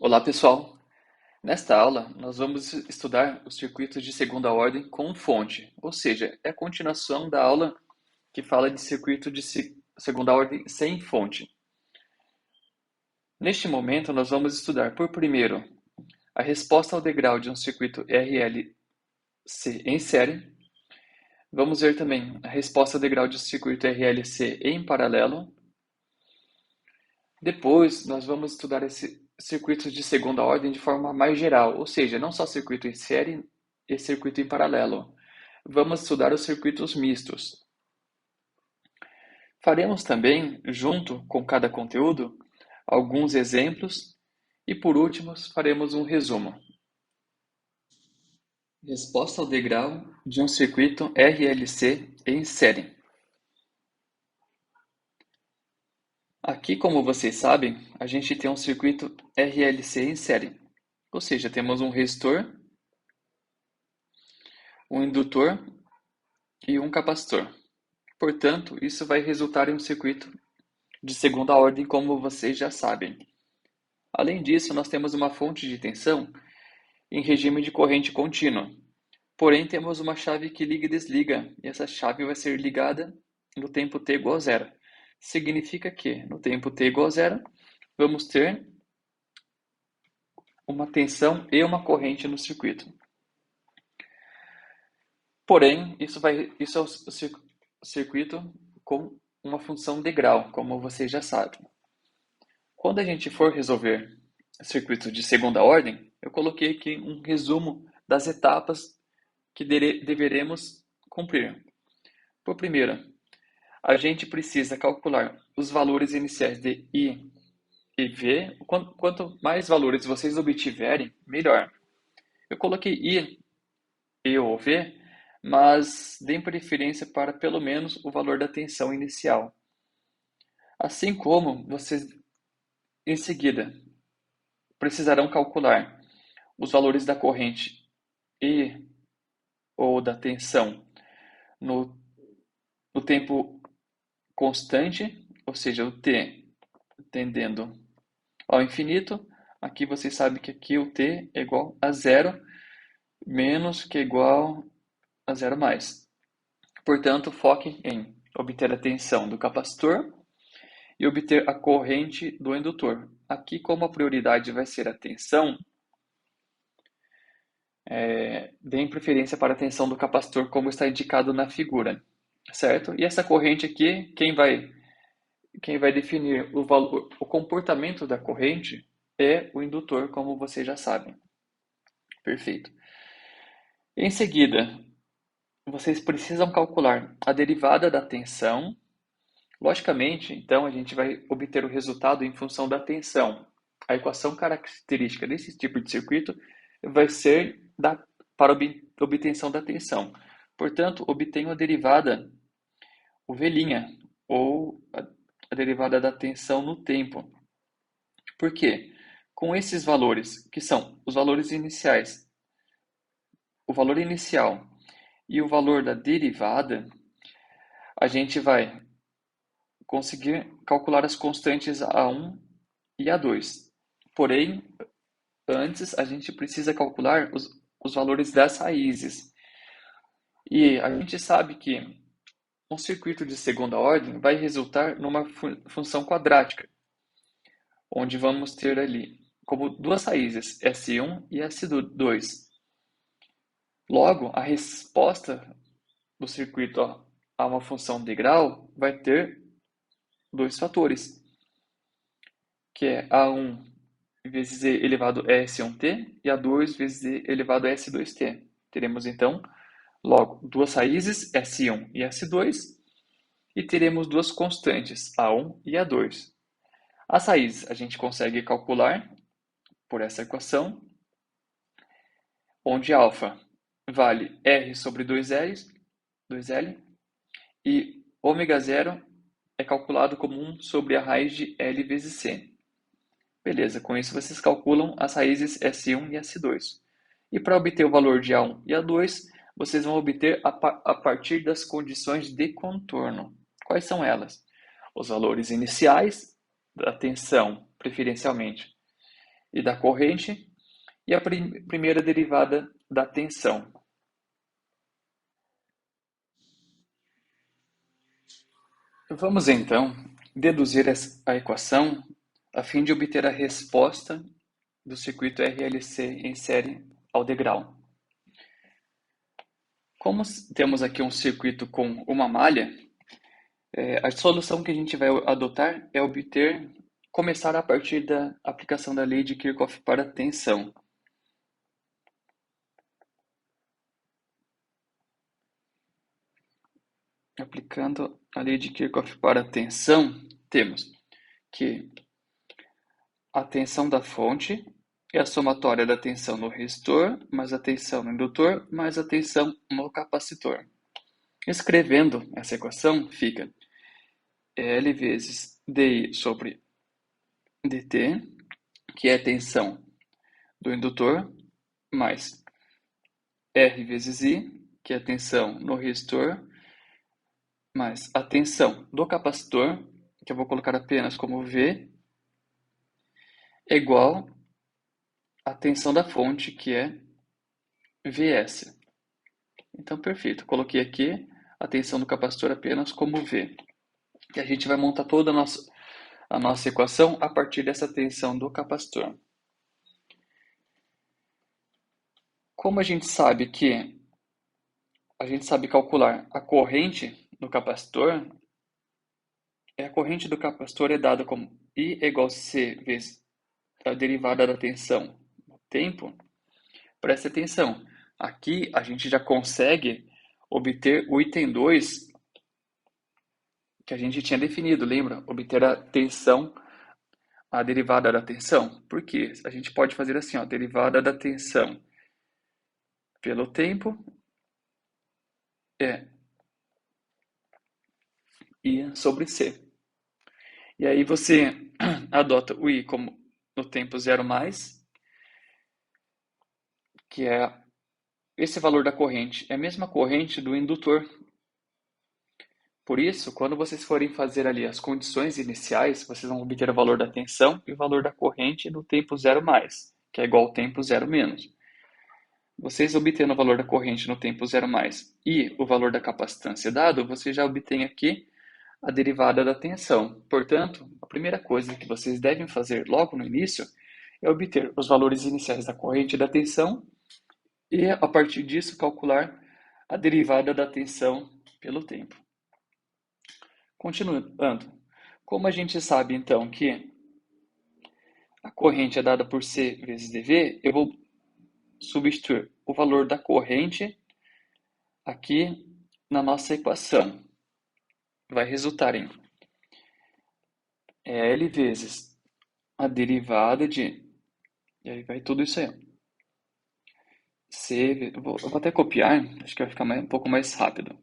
Olá, pessoal! Nesta aula, nós vamos estudar os circuitos de segunda ordem com fonte, ou seja, é a continuação da aula que fala de circuito de segunda ordem sem fonte. Neste momento, nós vamos estudar, por primeiro, a resposta ao degrau de um circuito RLC em série. Vamos ver também a resposta ao degrau de um circuito RLC em paralelo. Depois, nós vamos estudar circuitos de segunda ordem de forma mais geral, ou seja, não só circuito em série e circuito em paralelo. Vamos estudar os circuitos mistos. Faremos também, junto com cada conteúdo, alguns exemplos e, por último, faremos um resumo. Resposta ao degrau de um circuito RLC em série. Aqui, como vocês sabem, a gente tem um circuito RLC em série, ou seja, temos um resistor, um indutor e um capacitor. Portanto, isso vai resultar em um circuito de segunda ordem, como vocês já sabem. Além disso, nós temos uma fonte de tensão em regime de corrente contínua. Porém, temos uma chave que liga e desliga, e essa chave vai ser ligada no tempo t igual a zero. Significa que, no tempo t igual a zero, vamos ter uma tensão e uma corrente no circuito. Porém, isso é o circuito com uma função de grau, como vocês já sabem. Quando a gente for resolver circuitos de segunda ordem, eu coloquei aqui um resumo das etapas que deveremos cumprir. Por primeiro, a gente precisa calcular os valores iniciais de I e V. Quanto mais valores vocês obtiverem, melhor. Eu coloquei I e ou V, mas deem preferência para pelo menos o valor da tensão inicial. Assim como vocês, em seguida, precisarão calcular os valores da corrente E ou da tensão no tempo constante, ou seja, o t tendendo ao infinito. Aqui vocês sabem que aqui o t é igual a zero, menos que é igual a zero mais. Portanto, foque em obter a tensão do capacitor e obter a corrente do indutor. Aqui, como a prioridade vai ser a tensão, deem preferência para a tensão do capacitor, como está indicado na figura, certo? E essa corrente aqui, quem vai definir o comportamento da corrente é o indutor, como vocês já sabem. Perfeito. Em seguida, vocês precisam calcular a derivada da tensão. Logicamente, então, a gente vai obter o resultado em função da tensão. A equação característica desse tipo de circuito vai ser para obtenção da tensão. Portanto, obtenho a derivada, o V', ou a derivada da tensão no tempo. Por quê? Com esses valores, que são os valores iniciais, o valor inicial e o valor da derivada, a gente vai conseguir calcular as constantes A1 e A2. Porém, antes a gente precisa calcular os valores das raízes. E a gente sabe que um circuito de segunda ordem vai resultar numa função quadrática, onde vamos ter ali como duas raízes, S1 e S2. Logo, a resposta do circuito a uma função de grau vai ter dois fatores, que é A1 vezes E elevado a S1t e A2 vezes E elevado a S2t. Teremos, então, logo, duas raízes, S1 e S2, e teremos duas constantes, A1 e A2. As raízes a gente consegue calcular por essa equação, onde α vale R sobre 2L, e ômega zero é calculado como 1 sobre a raiz de L vezes C. Beleza, com isso vocês calculam as raízes S1 e S2. E para obter o valor de A1 e A2, vocês vão obter a partir das condições de contorno. Quais são elas? Os valores iniciais da tensão, preferencialmente, e da corrente, e a primeira derivada da tensão. Vamos então deduzir a equação a fim de obter a resposta do circuito RLC em série ao degrau. Como temos aqui um circuito com uma malha, a solução que a gente vai adotar é começar a partir da aplicação da lei de Kirchhoff para a tensão. Aplicando a lei de Kirchhoff para a tensão, temos que a tensão da fonte é a somatória da tensão no resistor, mais a tensão no indutor, mais a tensão no capacitor. Escrevendo essa equação, fica L vezes dI sobre dt, que é a tensão do indutor, mais R vezes I, que é a tensão no resistor, mais a tensão do capacitor, que eu vou colocar apenas como V, é igual à tensão da fonte, que é Vs. Então, perfeito. Coloquei aqui a tensão do capacitor apenas como V. E a gente vai montar toda a nossa equação a partir dessa tensão do capacitor. Como a gente sabe calcular a corrente do capacitor, a corrente do capacitor é dada como I é igual a C vezes a derivada da tensão no tempo. Preste atenção, aqui a gente já consegue obter o item 2 que a gente tinha definido, lembra? Obter a tensão, a derivada da tensão. Por quê? A gente pode fazer assim, ó, derivada da tensão pelo tempo é I sobre C. E aí você adota o I como no tempo 0 mais, que é esse valor da corrente, é a mesma corrente do indutor. Por isso, quando vocês forem fazer ali as condições iniciais, vocês vão obter o valor da tensão e o valor da corrente no tempo 0 mais, que é igual ao tempo 0 menos. Vocês obtendo o valor da corrente no tempo 0 mais e o valor da capacitância dado, você já obtém aqui a derivada da tensão. Portanto, a primeira coisa que vocês devem fazer logo no início é obter os valores iniciais da corrente e da tensão e, a partir disso, calcular a derivada da tensão pelo tempo. Continuando, como a gente sabe então que a corrente é dada por C vezes dV, eu vou substituir o valor da corrente aqui na nossa equação. Vai resultar em L vezes a derivada de... E aí vai tudo isso aí. C, eu vou até copiar, acho que vai ficar um pouco mais rápido.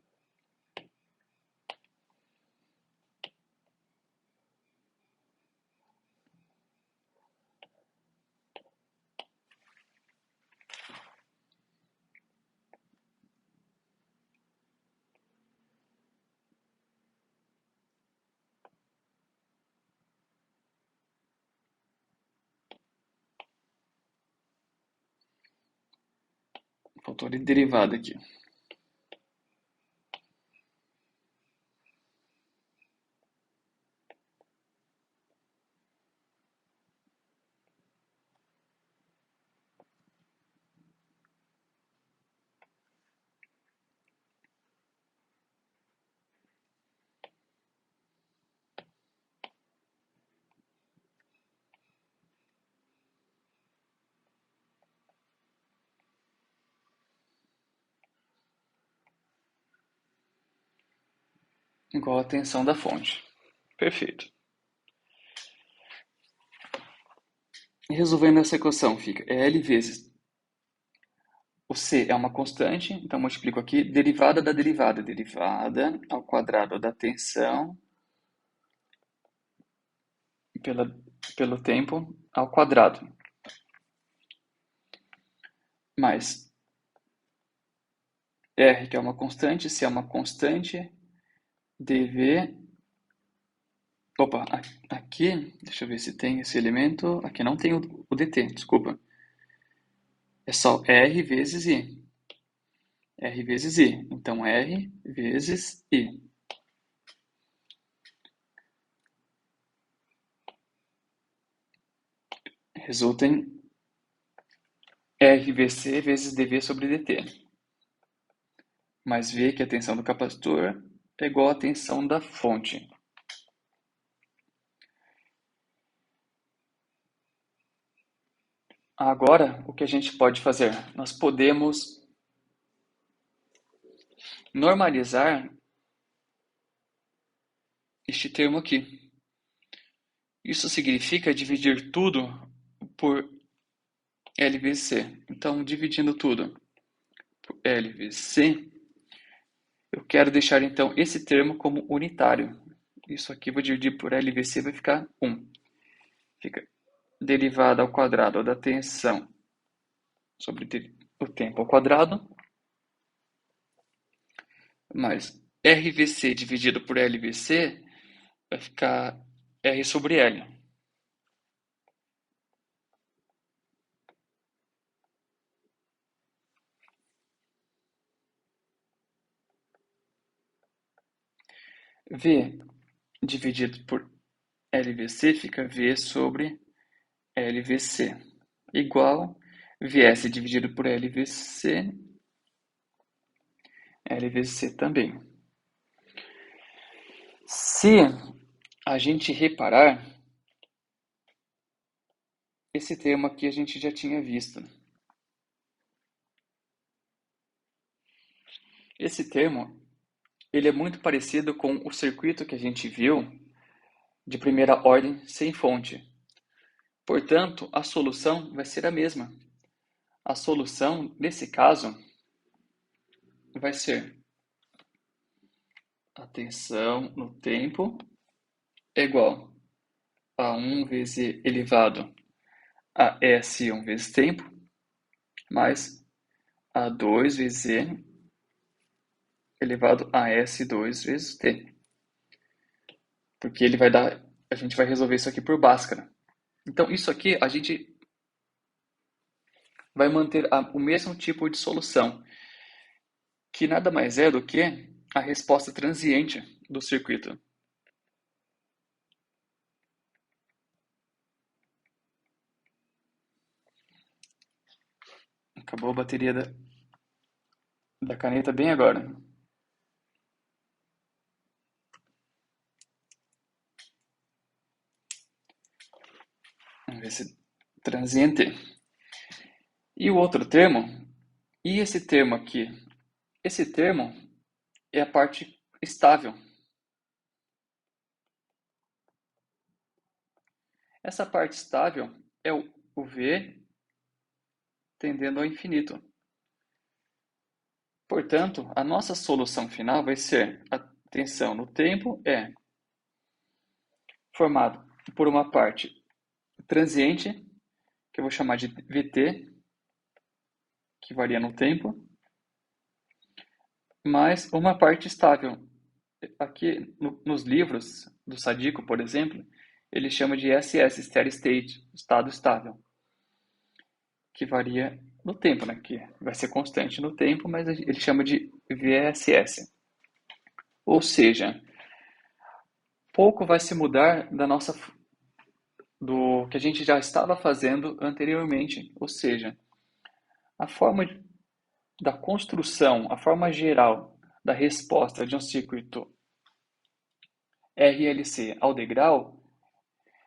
Faltou a derivada aqui. Igual a tensão da fonte. Perfeito. E resolvendo essa equação, fica L vezes o C é uma constante, então multiplico aqui, derivada da derivada, derivada ao quadrado da tensão pelo tempo ao quadrado. Mais R, que é uma constante, C é uma constante, dV Opa, aqui, deixa eu ver se tem esse elemento. Aqui não tem o dt, desculpa. É só R vezes I. R vezes I. Então, R vezes I. Resulta em RVC vezes dV sobre dt. Mas V, que é a tensão do capacitor, é igual à tensão da fonte. Agora, o que a gente pode fazer? Nós podemos normalizar este termo aqui. Isso significa dividir tudo por L vezes C. Então, dividindo tudo por L vezes C, eu quero deixar então esse termo como unitário. Isso aqui eu vou dividir por L vezes C, vai ficar 1. Fica derivada ao quadrado da tensão sobre o tempo ao quadrado, mais RVC dividido por LVC vai ficar R sobre L. V dividido por LVC fica V sobre LVC, igual VS dividido por LVC, LVC também. Se a gente reparar, esse termo aqui a gente já tinha visto. Esse termo, ele é muito parecido com o circuito que a gente viu de primeira ordem sem fonte. Portanto, a solução vai ser a mesma. A solução, nesse caso, vai ser a tensão no tempo é igual a 1 vezes E elevado a S1 vezes tempo, mais a 2 vezes E elevado a S2 vezes T. Porque ele vai dar, a gente vai resolver isso aqui por Bhaskara. Então, isso aqui a gente vai manter o mesmo tipo de solução, que nada mais é do que a resposta transiente do circuito. Acabou a bateria da caneta bem agora. Vamos ver se transiente. E o outro termo, e esse termo aqui? Esse termo é a parte estável. Essa parte estável é o V tendendo ao infinito. Portanto, a nossa solução final vai ser a tensão no tempo é formada por uma parte transiente, que eu vou chamar de Vt, que varia no tempo, mais uma parte estável. Aqui nos livros do Sadiku, por exemplo, ele chama de SS, Steady State, estado estável, que varia no tempo, né? Que vai ser constante no tempo, mas ele chama de VSS. Ou seja, pouco vai se mudar do que a gente já estava fazendo anteriormente, ou seja, a forma da construção, a forma geral da resposta de um circuito RLC ao degrau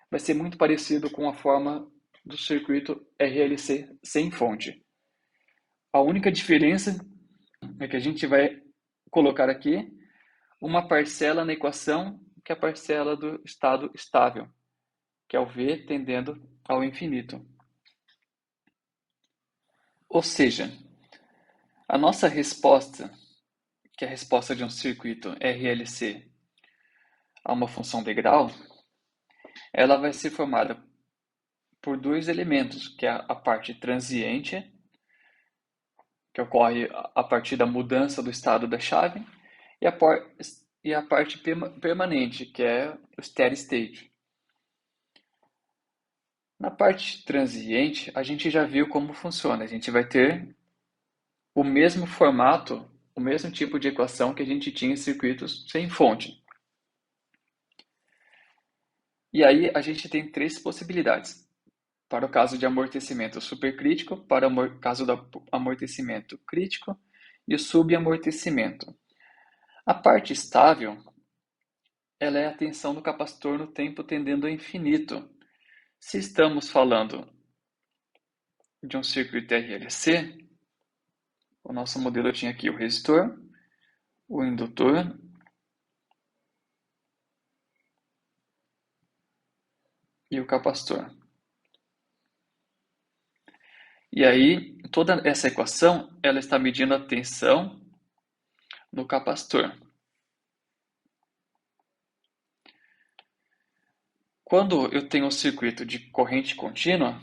vai ser muito parecido com a forma do circuito RLC sem fonte. A única diferença é que a gente vai colocar aqui uma parcela na equação, que é a parcela do estado estável, que é o V tendendo ao infinito. Ou seja, a nossa resposta, que é a resposta de um circuito RLC a uma função degrau, ela vai ser formada por dois elementos, que é a parte transiente, que ocorre a partir da mudança do estado da chave, e e a parte permanente, que é o steady state. Na parte transiente, a gente já viu como funciona. A gente vai ter o mesmo formato, o mesmo tipo de equação que a gente tinha em circuitos sem fonte. E aí a gente tem três possibilidades. Para o caso de amortecimento supercrítico, para o caso do amortecimento crítico e o subamortecimento. A parte estável, ela é a tensão do capacitor no tempo tendendo ao infinito. Se estamos falando de um circuito RLC, o nosso modelo tinha aqui o resistor, o indutor e o capacitor. E aí, toda essa equação, ela está medindo a tensão no capacitor. Quando eu tenho um circuito de corrente contínua,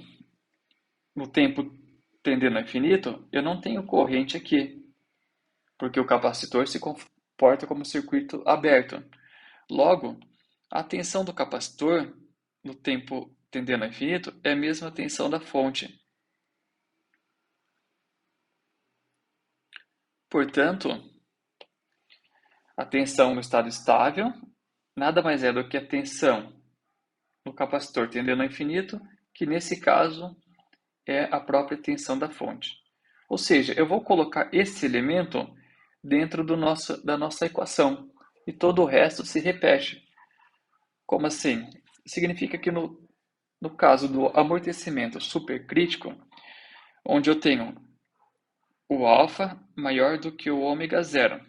no tempo tendendo ao infinito, eu não tenho corrente aqui, porque o capacitor se comporta como um circuito aberto. Logo, a tensão do capacitor no tempo tendendo ao infinito é a mesma tensão da fonte. Portanto, a tensão no estado estável nada mais é do que a tensão no capacitor tendendo ao infinito, que nesse caso é a própria tensão da fonte. Ou seja, eu vou colocar esse elemento dentro da nossa equação e todo o resto se repete. Como assim? Significa que no caso do amortecimento supercrítico, onde eu tenho o alfa maior do que o ômega zero,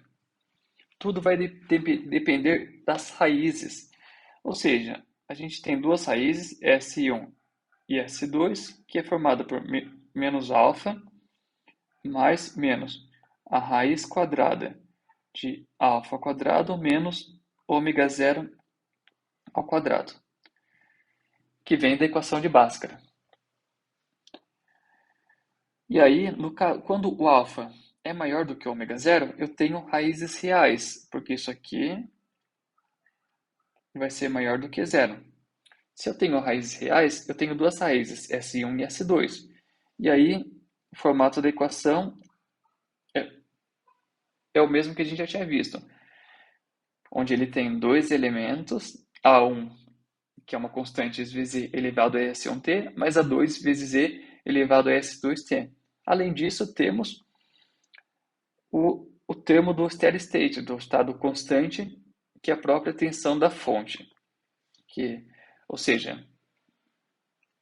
tudo vai depender das raízes. Ou seja, a gente tem duas raízes, S1 e S2, que é formada por menos alfa mais menos a raiz quadrada de alfa ao quadrado menos ômega zero ao quadrado, que vem da equação de Bhaskara. E aí, quando o alfa é maior do que o ômega zero, eu tenho raízes reais, porque isso aqui vai ser maior do que zero. Se eu tenho raízes reais, eu tenho duas raízes, S1 e S2. E aí, o formato da equação é o mesmo que a gente já tinha visto, onde ele tem dois elementos, A1, que é uma constante vezes e elevado a S1t, mais A2 vezes e elevado a S2t. Além disso, temos o termo do steady state, do estado constante, que é a própria tensão da fonte. Ou seja,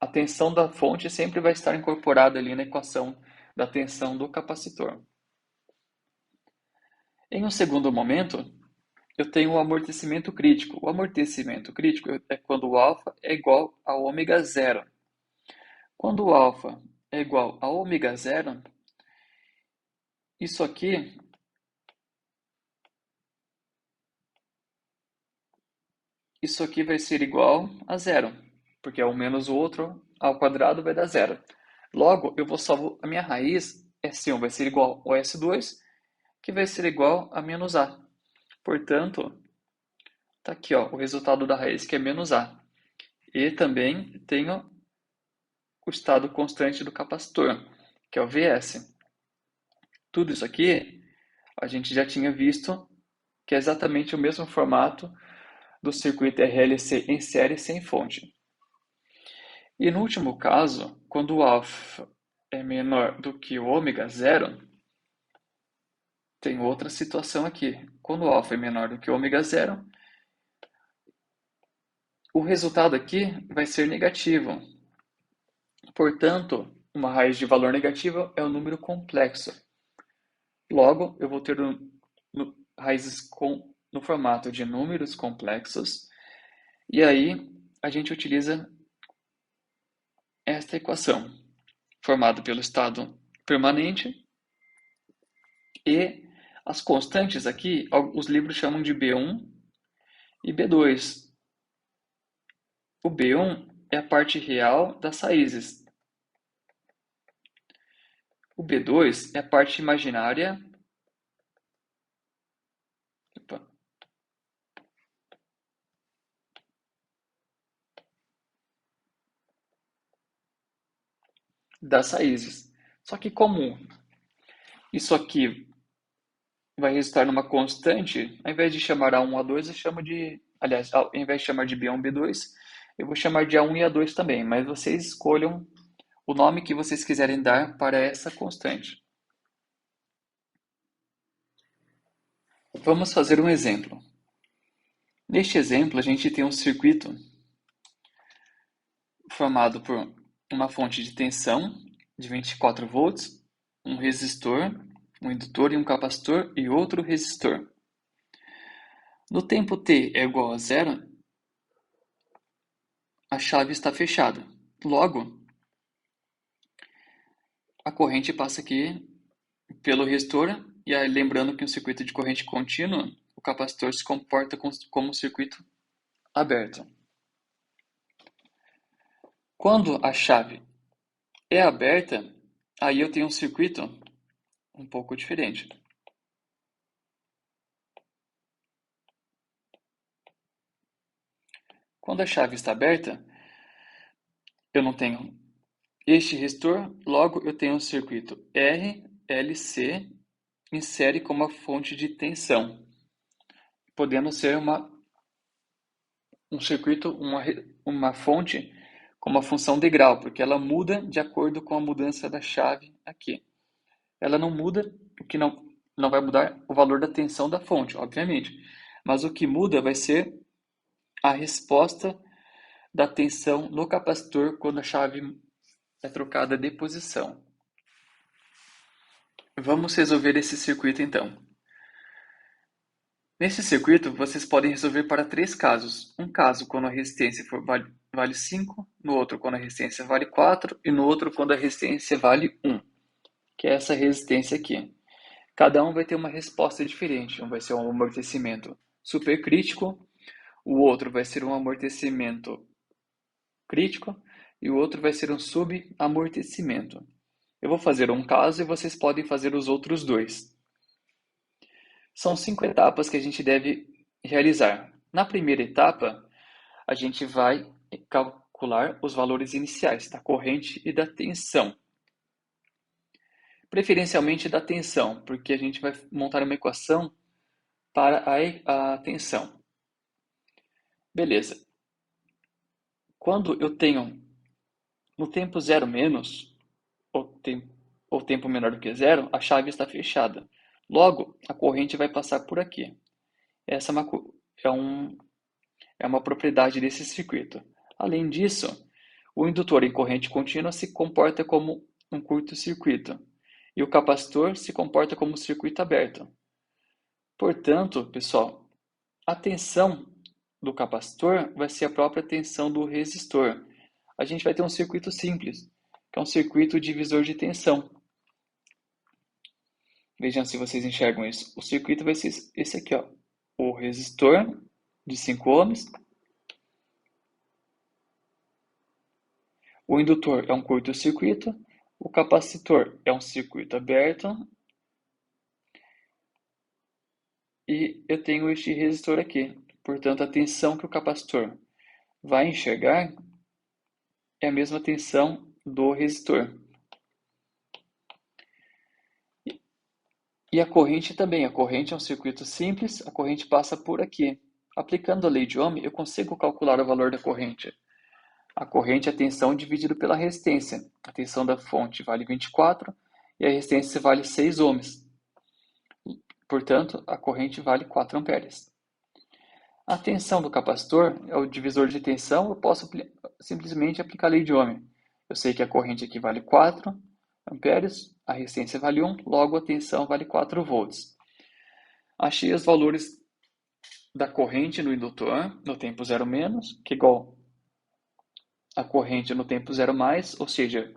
a tensão da fonte sempre vai estar incorporada ali na equação da tensão do capacitor. Em um segundo momento, eu tenho o amortecimento crítico. O amortecimento crítico é quando o alfa é igual a ômega zero. Quando o alfa é igual a ômega zero, isso aqui vai ser igual a zero, porque um menos o outro ao quadrado vai dar zero. Logo, eu vou só a minha raiz S1 vai ser igual ao S2, que vai ser igual a menos A. Portanto, está aqui ó, o resultado da raiz, que é menos A. E também tenho o estado constante do capacitor, que é o Vs. Tudo isso aqui a gente já tinha visto que é exatamente o mesmo formato do circuito RLC em série sem fonte. E no último caso, quando o alfa é menor do que o ômega zero, tem outra situação aqui. Quando o alfa é menor do que o ômega zero, o resultado aqui vai ser negativo. Portanto, uma raiz de valor negativo é um número complexo. Logo, eu vou ter raízes no formato de números complexos, e aí a gente utiliza esta equação, formada pelo estado permanente e as constantes aqui, os livros chamam de B1 e B2. O B1 é a parte real das raízes. O B2 é a parte imaginária. Opa. das raízes. Só que como isso aqui vai resultar numa constante, ao invés de chamar A1, A2, eu chamo de... Aliás, ao invés de chamar de B1, B2, eu vou chamar de A1 e A2 também, mas vocês escolham o nome que vocês quiserem dar para essa constante. Vamos fazer um exemplo. Neste exemplo, a gente tem um circuito formado por uma fonte de tensão de 24 volts, um resistor, um indutor e um capacitor e outro resistor. No tempo t é igual a zero, a chave está fechada. Logo, a corrente passa aqui pelo resistor, e aí, lembrando que um circuito de corrente contínua, o capacitor se comporta como um circuito aberto. Quando a chave é aberta, aí eu tenho um circuito um pouco diferente. Quando a chave está aberta, eu não tenho este resistor, logo eu tenho um circuito RLC em série com uma fonte de tensão, podendo ser um circuito, uma fonte com uma função de grau, porque ela muda de acordo com a mudança da chave aqui. Ela não muda, o que não vai mudar o valor da tensão da fonte, obviamente, mas o que muda vai ser a resposta da tensão no capacitor quando a chave é trocada de posição. Vamos resolver esse circuito então. Nesse circuito, vocês podem resolver para três casos. Um caso quando a resistência vale 5, no outro quando a resistência vale 4 e no outro quando a resistência vale 1, que é essa resistência aqui. Cada um vai ter uma resposta diferente. Um vai ser um amortecimento supercrítico, o outro vai ser um amortecimento crítico e o outro vai ser um subamortecimento. Eu vou fazer um caso e vocês podem fazer os outros dois. São 5 etapas que a gente deve realizar. Na primeira etapa, a gente vai calcular os valores iniciais da corrente e da tensão. Preferencialmente da tensão, porque a gente vai montar uma equação para a tensão. Beleza. Quando eu tenho no tempo zero menos, ou tempo menor do que zero, a chave está fechada. Logo, a corrente vai passar por aqui. Essa é uma propriedade desse circuito. Além disso, o indutor em corrente contínua se comporta como um curto-circuito e o capacitor se comporta como um circuito aberto. Portanto, pessoal, a tensão do capacitor vai ser a própria tensão do resistor. A gente vai ter um circuito simples, que é um circuito divisor de tensão. Vejam se vocês enxergam isso. O circuito vai ser esse aqui, ó. O resistor de 5 ohms. O indutor é um curto-circuito. O capacitor é um circuito aberto. E eu tenho este resistor aqui. Portanto, a tensão que o capacitor vai enxergar é a mesma tensão do resistor. E a corrente também. A corrente é um circuito simples, a corrente passa por aqui. Aplicando a lei de Ohm, eu consigo calcular o valor da corrente. A corrente é a tensão dividido pela resistência. A tensão da fonte vale 24 e a resistência vale 6 ohms. Portanto, a corrente vale 4 amperes. A tensão do capacitor é o divisor de tensão, eu posso simplesmente aplicar a lei de Ohm. Eu sei que a corrente aqui vale 4 amperes, a resistência vale 1, logo a tensão vale 4 volts. Achei os valores da corrente no indutor no tempo zero menos, que é igual a corrente no tempo zero mais, ou seja,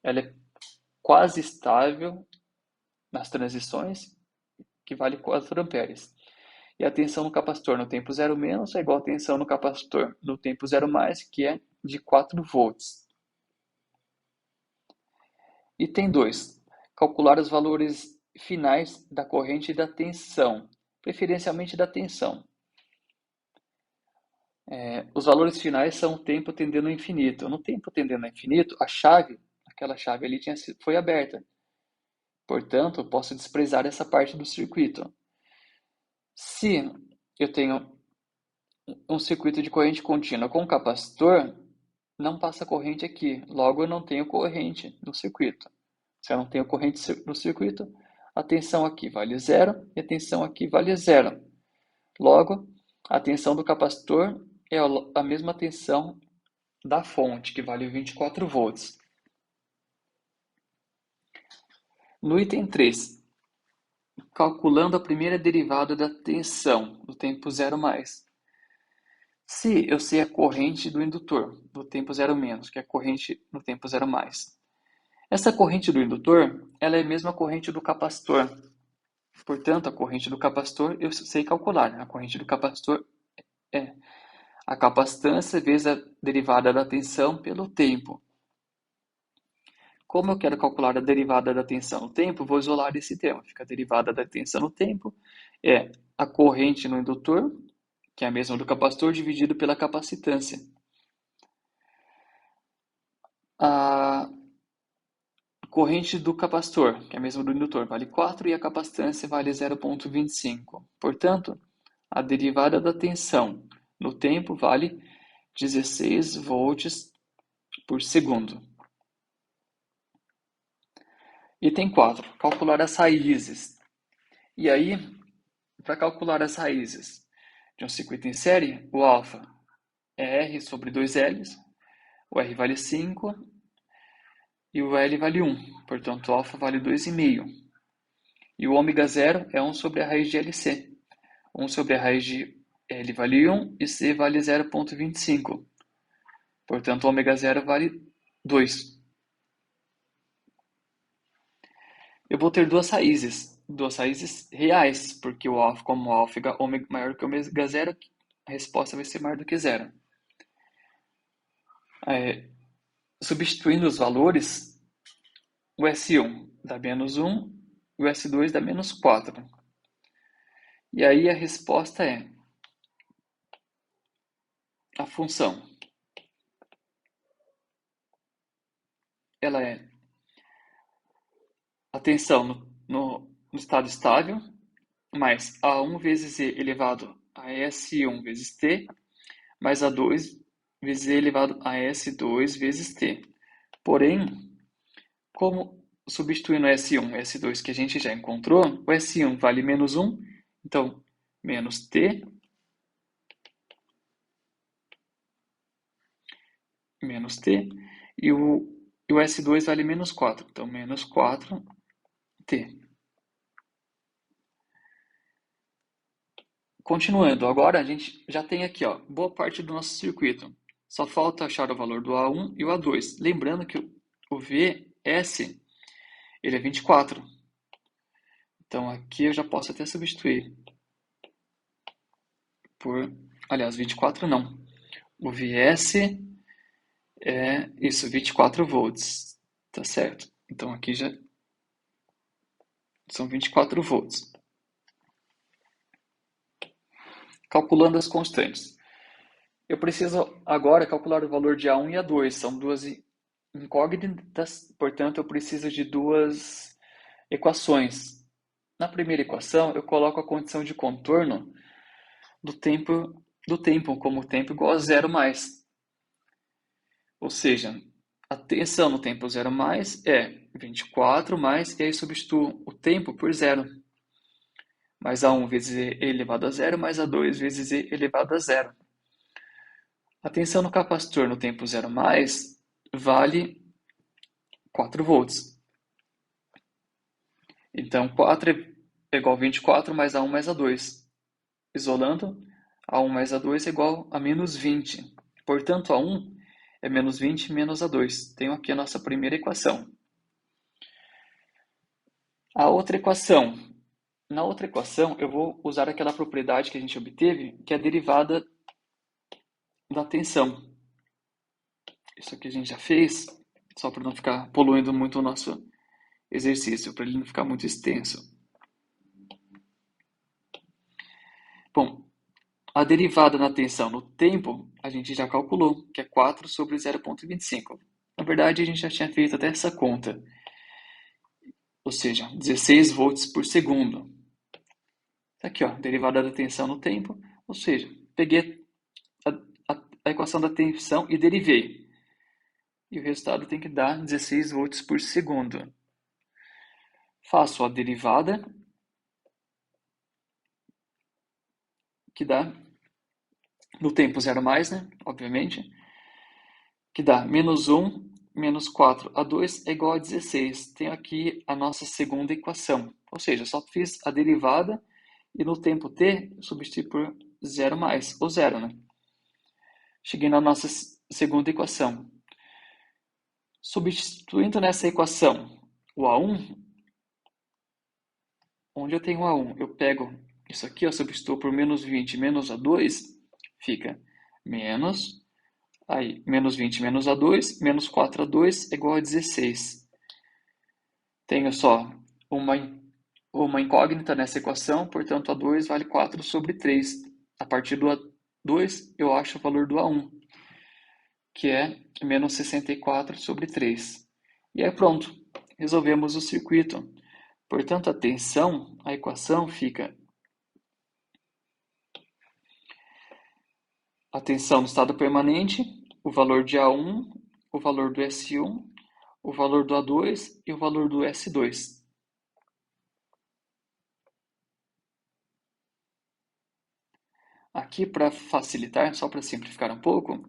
ela é quase estável nas transições, que vale 4 amperes. E a tensão no capacitor no tempo zero menos é igual a tensão no capacitor no tempo zero mais, que é de 4 volts. Item 2. Calcular os valores finais da corrente e da tensão, preferencialmente da tensão. Os valores finais são o tempo tendendo ao infinito. No tempo tendendo ao infinito, a chave aquela chave ali foi aberta. Portanto, eu posso desprezar essa parte do circuito. Se eu tenho um circuito de corrente contínua com capacitor, não passa corrente aqui, logo eu não tenho corrente no circuito. Se eu não tenho corrente no circuito, a tensão aqui vale zero e a tensão aqui vale zero. Logo, a tensão do capacitor é a mesma tensão da fonte, que vale 24 volts. No item 3, calculando a primeira derivada da tensão no tempo 0+. Se eu sei a corrente do indutor, do tempo 0-, que é a corrente no tempo 0+. Essa corrente do indutor, ela é a mesma corrente do capacitor. Portanto, a corrente do capacitor eu sei calcular. A corrente do capacitor é a capacitância vezes a derivada da tensão pelo tempo. Como eu quero calcular a derivada da tensão no tempo, vou isolar esse termo. Fica a derivada da tensão no tempo é a corrente no indutor, que é a mesma do capacitor, dividido pela capacitância. A corrente do capacitor, que é a mesma do indutor, vale 4 e a capacitância vale 0,25. Portanto, a derivada da tensão no tempo vale 16 volts por segundo. Item 4. Calcular as raízes. E aí, para calcular as raízes de um circuito em série, o alfa é R sobre 2Ls, o R vale 5 e o L vale 1. Portanto, o alfa vale 2,5. E o ômega 0 é 1 sobre a raiz de LC. 1 sobre a raiz de L vale 1 e C vale 0,25. Portanto, o ômega 0 vale 2. Eu vou ter duas raízes reais, porque o alfa, como o alfa é ômega maior que o ômega 0, a resposta vai ser maior do que 0. Substituindo os valores, o S1 dá menos 1 e o S2 dá menos 4. E aí a resposta é a função. Ela é a tensão no estado estável, mais A1 vezes E elevado a S1 vezes T, mais A2 vezes E elevado a S2 vezes T. Porém, como substituindo S1 e S2 que a gente já encontrou, o S1 vale menos 1, então menos T, e o S2 vale menos 4, então menos 4T. Continuando, agora a gente já tem aqui boa parte do nosso circuito. Só falta achar o valor do A1 e o A2. Lembrando que o Vs ele é 24. Então aqui eu já posso até substituir por... Aliás, 24 não. O Vs é isso, 24 volts. Tá certo? Então aqui já são 24 volts. Calculando as constantes. Eu preciso agora calcular o valor de A1 e A2. São duas incógnitas, portanto eu preciso de duas equações. Na primeira equação, eu coloco a condição de contorno do tempo como tempo igual a 0+. Ou seja, a tensão no tempo 0+ é 24 mais, e aí substituo o tempo por 0. Mais A1 vezes E elevado a 0, mais A2 vezes E elevado a 0. A tensão no capacitor no tempo 0+, vale 4 volts. Então, 4 é igual a 24 mais A1 mais A2. Isolando, A1 mais A2 é igual a menos 20. Portanto, A1 é menos 20 menos A2. Tenho aqui a nossa primeira equação. A outra equação. Na outra equação, eu vou usar aquela propriedade que a gente obteve, que é a derivada da tensão. Isso aqui a gente já fez, só para não ficar poluindo muito o nosso exercício, para ele não ficar muito extenso. Bom, a derivada na tensão no tempo, a gente já calculou, que é 4 sobre 0,25. verdade, a gente já tinha feito até essa conta. Ou seja, 16 volts por segundo. Tá aqui, ó, derivada da tensão no tempo. Ou seja, peguei a equação da tensão e derivei. E o resultado tem que dar 16 volts por segundo. Faço a derivada, que dá no tempo 0 mais, né? Obviamente. Que dá menos 1 menos 4 a 2 é igual a 16. Tenho aqui a nossa segunda equação. Ou seja, só fiz a derivada e no tempo t substituí por 0 mais, ou 0, né? Cheguei na nossa segunda equação. Substituindo nessa equação o A1, onde eu tenho A1, eu pego isso aqui, eu substituo por menos 20 menos A2, fica menos, aí, menos 20 menos A2, menos 4 A2 é igual a 16. Tenho só uma incógnita nessa equação, portanto A2 vale 4 sobre 3. A partir do A2, eu acho o valor do A1, que é menos 64 sobre 3. E aí pronto, resolvemos o circuito. Portanto, a equação fica a tensão no estado permanente, o valor de A1, o valor do S1, o valor do A2 e o valor do S2. Aqui, para facilitar, só para simplificar um pouco,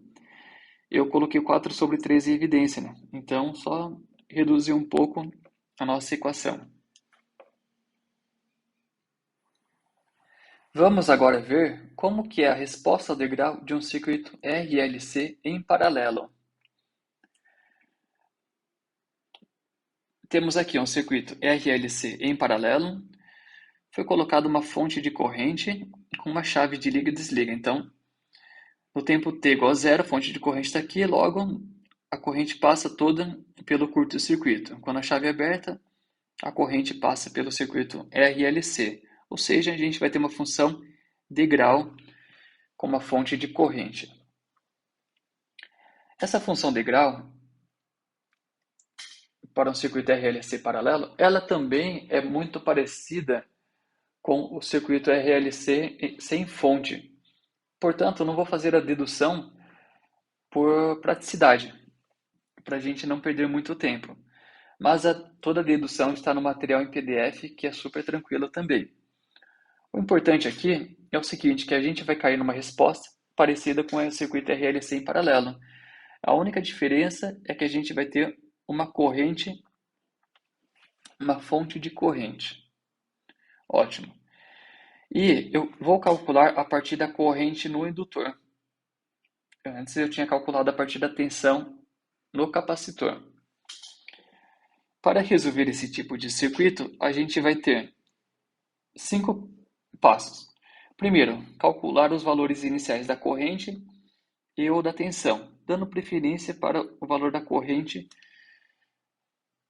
eu coloquei 4 sobre 3 em evidência, né? Então, só reduzir um pouco a nossa equação. Vamos agora ver como que é a resposta ao degrau de um circuito RLC em paralelo. Temos aqui um circuito RLC em paralelo. Foi colocada uma fonte de corrente com uma chave de liga e desliga. Então, no tempo t igual a zero, a fonte de corrente está aqui, logo a corrente passa toda pelo curto-circuito. Quando a chave é aberta, a corrente passa pelo circuito RLC, ou seja, a gente vai ter uma função de grau com uma fonte de corrente. Essa função de grau, para um circuito RLC paralelo, ela também é muito parecida com o circuito RLC sem fonte. Portanto, eu não vou fazer a dedução por praticidade, para a gente não perder muito tempo. Mas toda a dedução está no material em PDF, que é super tranquilo também. O importante aqui é o seguinte, que a gente vai cair numa resposta parecida com o circuito RLC em paralelo. A única diferença é que a gente vai ter uma corrente, uma fonte de corrente. Ótimo. E eu vou calcular a partir da corrente no indutor. Antes eu tinha calculado a partir da tensão no capacitor. Para resolver esse tipo de circuito, a gente vai ter 5 passos. Primeiro, calcular os valores iniciais da corrente e ou da tensão, dando preferência para o valor da corrente,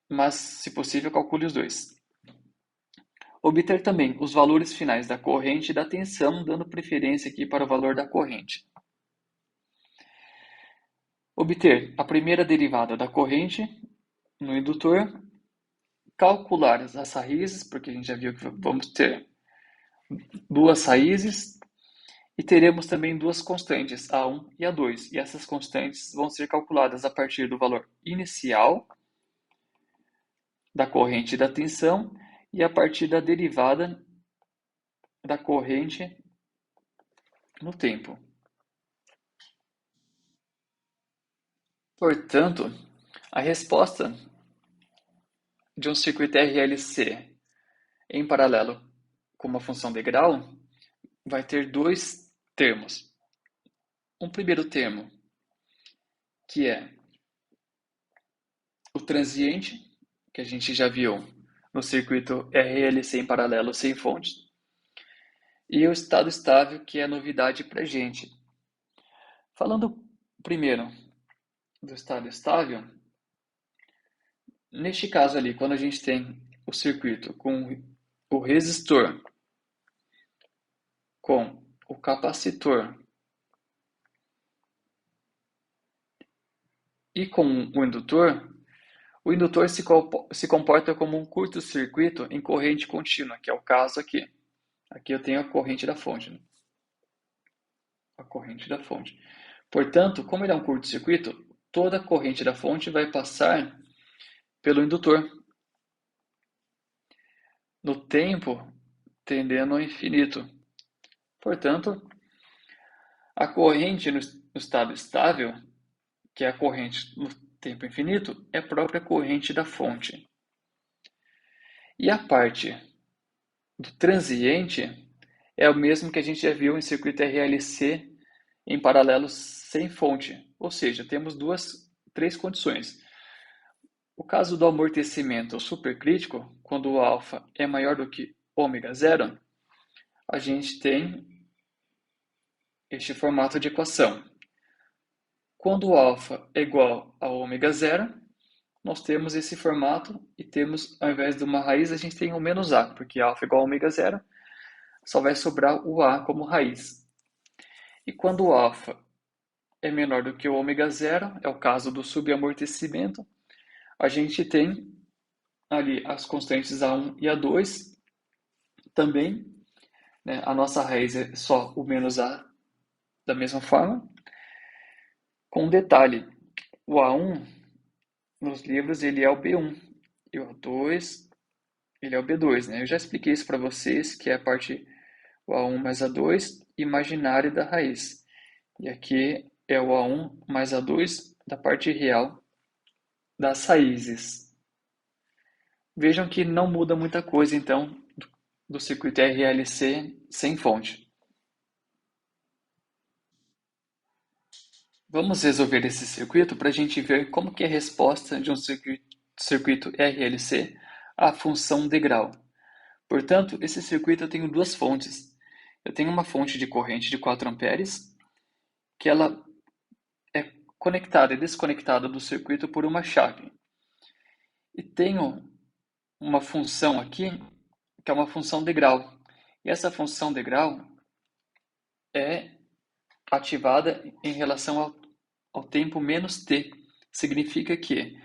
mas, se possível, calcule os dois. Obter também os valores finais da corrente e da tensão, dando preferência aqui para o valor da corrente. Obter a primeira derivada da corrente no indutor, calcular as raízes, porque a gente já viu que vamos ter duas raízes, e teremos também duas constantes, A1 e A2. E essas constantes vão ser calculadas a partir do valor inicial da corrente e da tensão e a partir da derivada da corrente no tempo. Portanto, a resposta de um circuito RLC em paralelo com uma função de grau vai ter dois termos. Um primeiro termo, que é o transiente, que a gente já viu no circuito RLC em paralelo sem fonte, e o estado estável, que é novidade para a gente. Falando primeiro do estado estável, neste caso ali, quando a gente tem o circuito com o resistor, com o capacitor E com o indutor se comporta como um curto-circuito em corrente contínua, que é o caso aqui. Aqui eu tenho a corrente da fonte, né? A corrente da fonte. Portanto, como ele é um curto-circuito, toda a corrente da fonte vai passar pelo indutor, no tempo tendendo ao infinito. Portanto, a corrente no estado estável, que é a corrente no tempo infinito, é a própria corrente da fonte. E a parte do transiente é o mesmo que a gente já viu em circuito RLC em paralelo sem fonte. Ou seja, temos três condições. O caso do amortecimento supercrítico, quando o alfa é maior do que ômega zero, a gente tem este formato de equação. Quando o alfa é igual a ômega zero, nós temos esse formato e temos, ao invés de uma raiz, a gente tem o menos a, porque alfa é igual a ômega zero, só vai sobrar o a como raiz. E quando o alfa é menor do que o ômega zero, é o caso do subamortecimento, a gente tem ali as constantes A1 e A2 também, né? A nossa raiz é só o menos a da mesma forma, com um detalhe, o A1 nos livros ele é o B1 e o A2 ele é o B2, né? Eu já expliquei isso para vocês, que é a parte o A1 mais A2 imaginária da raiz. E aqui é o A1 mais A2 da parte real das raízes. Vejam que não muda muita coisa, então, do circuito RLC sem fonte. Vamos resolver esse circuito para a gente ver como que é a resposta de um circuito RLC à função degrau. Portanto, esse circuito eu tenho duas fontes. Eu tenho uma fonte de corrente de 4 amperes, que ela é conectada e desconectada do circuito por uma chave. E tenho uma função aqui, que é uma função degrau. E essa função degrau é ativada em relação ao tempo menos t. Significa que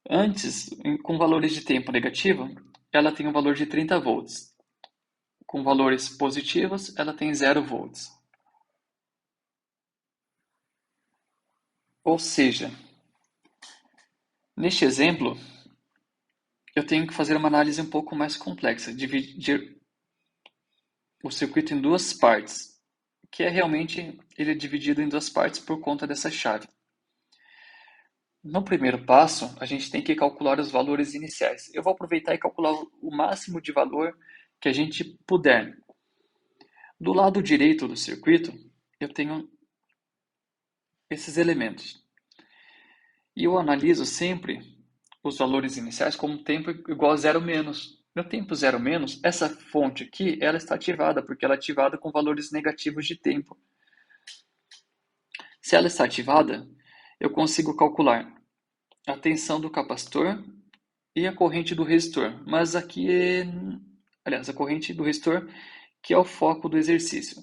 antes, com valores de tempo negativo, ela tem um valor de 30 volts. Com valores positivos, ela tem 0 volts. Ou seja, neste exemplo, eu tenho que fazer uma análise um pouco mais complexa, dividir o circuito em duas partes, que é realmente ele é dividido em duas partes por conta dessa chave. No primeiro passo, a gente tem que calcular os valores iniciais. Eu vou aproveitar e calcular o máximo de valor que a gente puder. Do lado direito do circuito, eu tenho esses elementos. E eu analiso sempre os valores iniciais como tempo igual a zero menos. No tempo zero menos, essa fonte aqui, ela está ativada, porque ela é ativada com valores negativos de tempo. Se ela está ativada, eu consigo calcular a tensão do capacitor e a corrente do resistor. Mas aqui aliás, a corrente do resistor, que é o foco do exercício.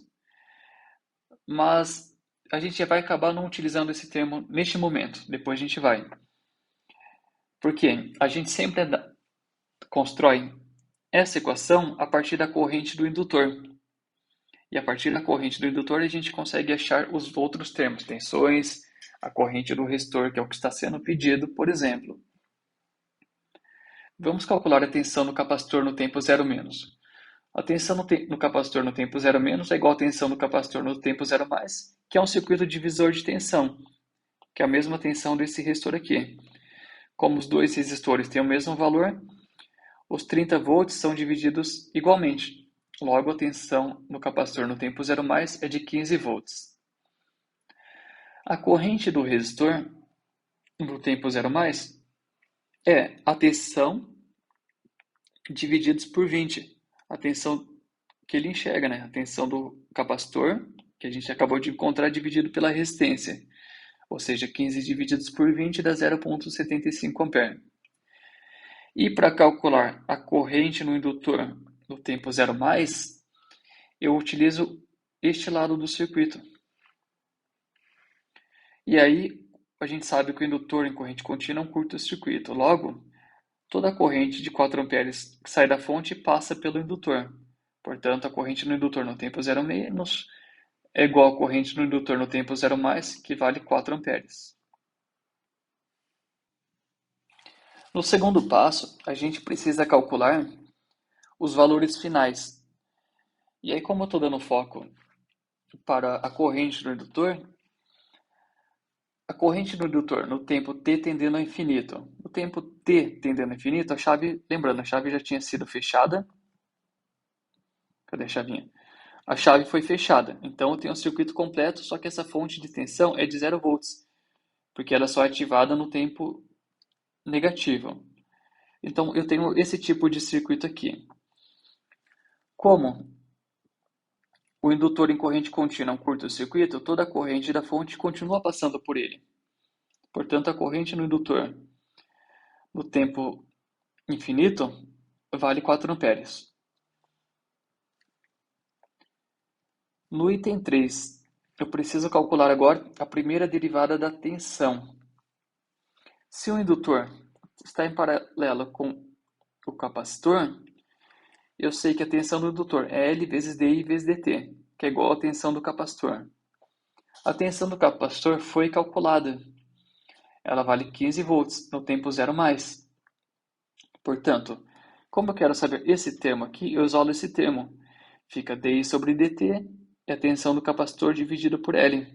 Mas a gente vai acabar não utilizando esse termo neste momento, depois a gente vai. Porque a gente sempre constrói essa equação a partir da corrente do indutor. E a partir da corrente do indutor a gente consegue achar os outros termos, tensões, a corrente do resistor, que é o que está sendo pedido, por exemplo. Vamos calcular a tensão no capacitor no tempo zero menos. A tensão no capacitor no tempo zero menos é igual à tensão no capacitor no tempo zero mais, que é um circuito divisor de tensão, que é a mesma tensão desse resistor aqui. Como os dois resistores têm o mesmo valor, os 30 volts são divididos igualmente. Logo, a tensão no capacitor no tempo zero mais é de 15 volts. A corrente do resistor no tempo zero mais é a tensão divididos por 20. A tensão que ele enxerga, né? A tensão do capacitor, que a gente acabou de encontrar, dividido pela resistência. Ou seja, 15 divididos por 20 dá 0,75 ampere. E para calcular a corrente no indutor no tempo zero mais, eu utilizo este lado do circuito. E aí, a gente sabe que o indutor em corrente contínua é um curto-circuito. Logo, toda a corrente de 4 amperes que sai da fonte passa pelo indutor. Portanto, a corrente no indutor no tempo zero menos é igual à corrente no indutor no tempo zero mais, que vale 4 amperes. No segundo passo, a gente precisa calcular os valores finais. E aí, como eu estou dando foco para a corrente no indutor, a corrente no indutor no tempo t tendendo ao infinito. No tempo t tendendo ao infinito, a chave, lembrando, a chave já tinha sido fechada. Cadê a chavinha? A chave foi fechada, então eu tenho um circuito completo, só que essa fonte de tensão é de 0 volts, porque ela só é ativada no tempo negativo. Então eu tenho esse tipo de circuito aqui. Como o indutor em corrente contínua é um curto-circuito, toda a corrente da fonte continua passando por ele. Portanto, a corrente no indutor no tempo infinito vale 4 amperes. No item 3, eu preciso calcular agora a primeira derivada da tensão. Se o indutor está em paralelo com o capacitor, eu sei que a tensão do indutor é L vezes DI vezes dt, que é igual à tensão do capacitor. A tensão do capacitor foi calculada. Ela vale 15 volts no tempo zero mais. Portanto, como eu quero saber esse termo aqui, eu isolo esse termo. Fica DI sobre dt e a tensão do capacitor dividido por L.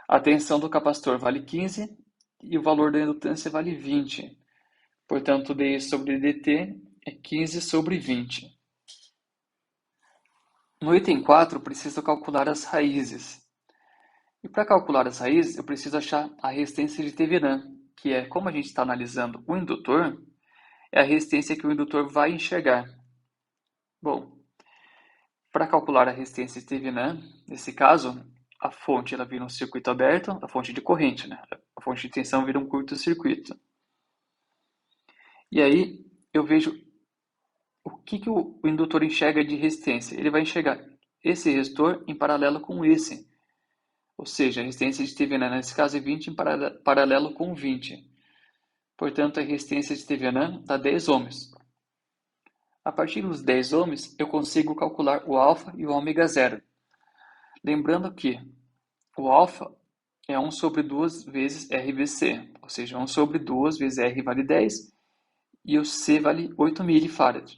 A tensão do capacitor vale 15 e o valor da indutância vale 20. Portanto, DI sobre dt é 15 sobre 20. No item 4, eu preciso calcular as raízes. E para calcular as raízes, eu preciso achar a resistência de Thevenin, que é, como a gente está analisando o indutor, é a resistência que o indutor vai enxergar. Bom, para calcular a resistência de Thevenin, nesse caso, a fonte ela vira um circuito aberto, a fonte de corrente, né? A fonte de tensão vira um curto-circuito. E aí eu vejo o que o indutor enxerga de resistência. Ele vai enxergar esse resistor em paralelo com esse. Ou seja, a resistência de Thevenin nesse caso é 20 em paralelo com 20. Portanto, a resistência de Thevenin dá 10 ohms. A partir dos 10 ohms, eu consigo calcular o alfa e o ômega zero. Lembrando que o alfa é 1 sobre 2 vezes R vezes C, ou seja, 1 sobre 2 vezes R vale 10 e o C vale 8 milifarad.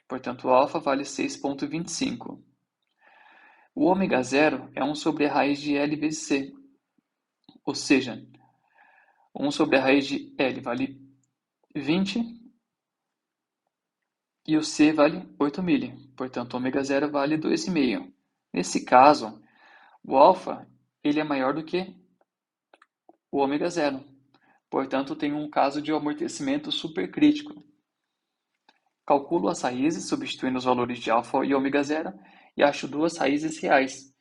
Portanto, o alfa vale 6,25. O ômega zero é 1 sobre a raiz de L vezes C, ou seja, 1 sobre a raiz de L vale 20 e o C vale 8 mili. Portanto, o ômega zero vale 2,5. Nesse caso, o alfa ele é maior do que o ômega zero. Portanto, tem um caso de amortecimento supercrítico. Calculo as raízes, substituindo os valores de alfa e ômega zero, e acho duas raízes reais.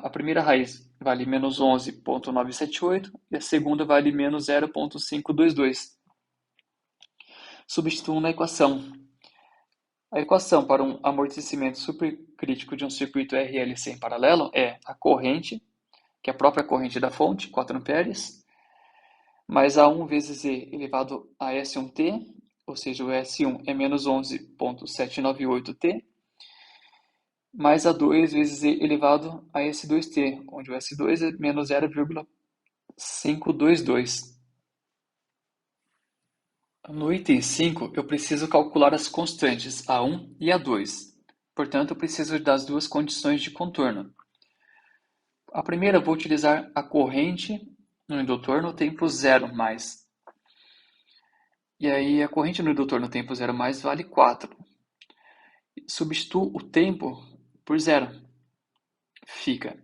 A primeira raiz vale menos 11,978 e a segunda vale menos 0,522. Substituo na equação. A equação para um amortecimento supercrítico de um circuito RLC em paralelo é a corrente, que é a própria corrente da fonte, 4 amperes, mais A1 vezes E elevado a S1T, ou seja, o S1 é menos 11,798T, mais A2 vezes E elevado a S2T, onde o S2 é menos 0,522. No item 5, eu preciso calcular as constantes A1 e A2. Portanto, eu preciso das duas condições de contorno. A primeira, eu vou utilizar a corrente no indutor no tempo zero mais. E aí, a corrente no indutor no tempo zero mais vale 4. Substituo o tempo por zero. Fica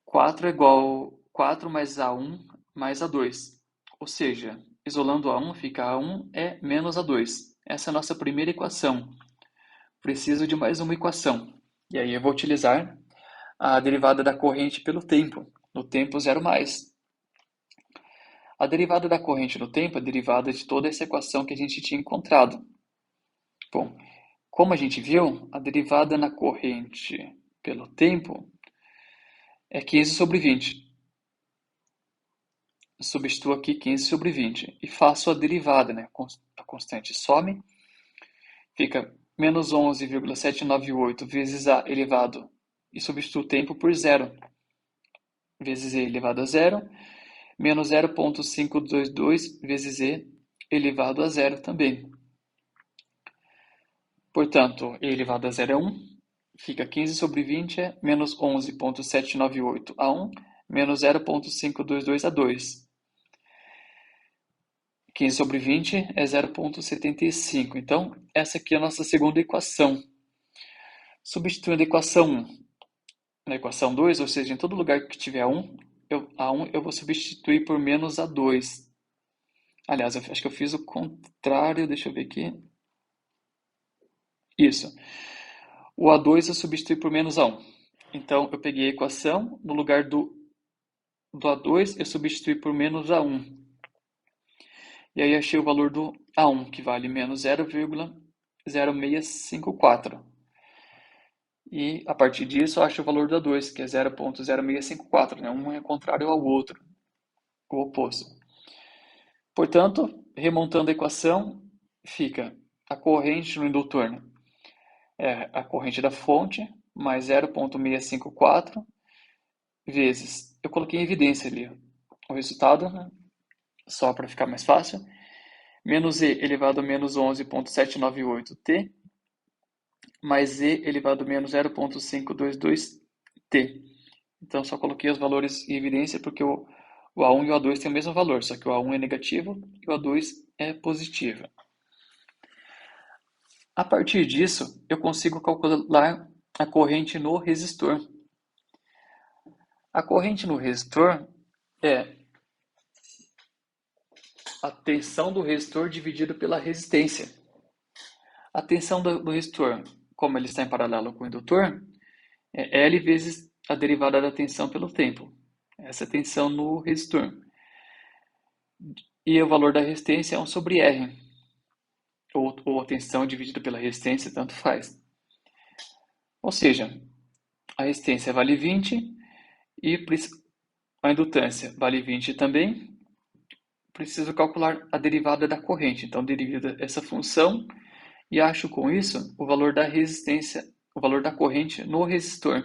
4 é igual a 4 mais A1 mais A2. Ou seja, isolando A1, fica A1 é menos A2. Essa é a nossa primeira equação. Preciso de mais uma equação. E aí eu vou utilizar a derivada da corrente pelo tempo, no tempo zero mais. A derivada da corrente no tempo é a derivada de toda essa equação que a gente tinha encontrado. Bom, como a gente viu, a derivada na corrente pelo tempo é 15 sobre 20. substituo aqui 15 sobre 20 e faço a derivada, né? A constante some, fica menos 11,798 vezes a elevado, e substituo o tempo por zero, vezes e elevado a zero, menos 0,522 vezes e elevado a zero também. Portanto, e elevado a zero é 1, fica 15 sobre 20 é menos 11,798 a 1, menos 0,522 a 2. 15 sobre 20 é 0,75. Então, essa aqui é a nossa segunda equação. Substituindo a equação 1 na equação 2, ou seja, em todo lugar que tiver A1 eu vou substituir por menos A2. Aliás, eu acho que eu fiz o contrário, deixa eu ver aqui. Isso. O A2 eu substituí por menos A1. Então, eu peguei a equação, no lugar do A2 eu substituí por menos A1. E aí achei o valor do A1, que vale menos 0,0654. E a partir disso eu acho o valor do A2, que é 0,0654, né? Um é contrário ao outro, o oposto. Portanto, remontando a equação, fica a corrente no indutor é a corrente da fonte mais 0,654 vezes, eu coloquei em evidência ali o resultado, né? Só para ficar mais fácil, menos e elevado a menos 11,798t mais e elevado a menos 0,522t. Então, só coloquei os valores em evidência porque o A1 e o A2 têm o mesmo valor, só que o A1 é negativo e o A2 é positivo. A partir disso, eu consigo calcular a corrente no resistor. A corrente no resistor é a tensão do resistor dividido pela resistência. A tensão do resistor, como ele está em paralelo com o indutor, é L vezes a derivada da tensão pelo tempo. Essa é a tensão no resistor. E o valor da resistência é 1 sobre R. Ou a tensão dividida pela resistência, tanto faz. Ou seja, a resistência vale 20 e a indutância vale 20 também. Preciso calcular a derivada da corrente. Então, derivo essa função e acho com isso o valor da resistência, o valor da corrente no resistor,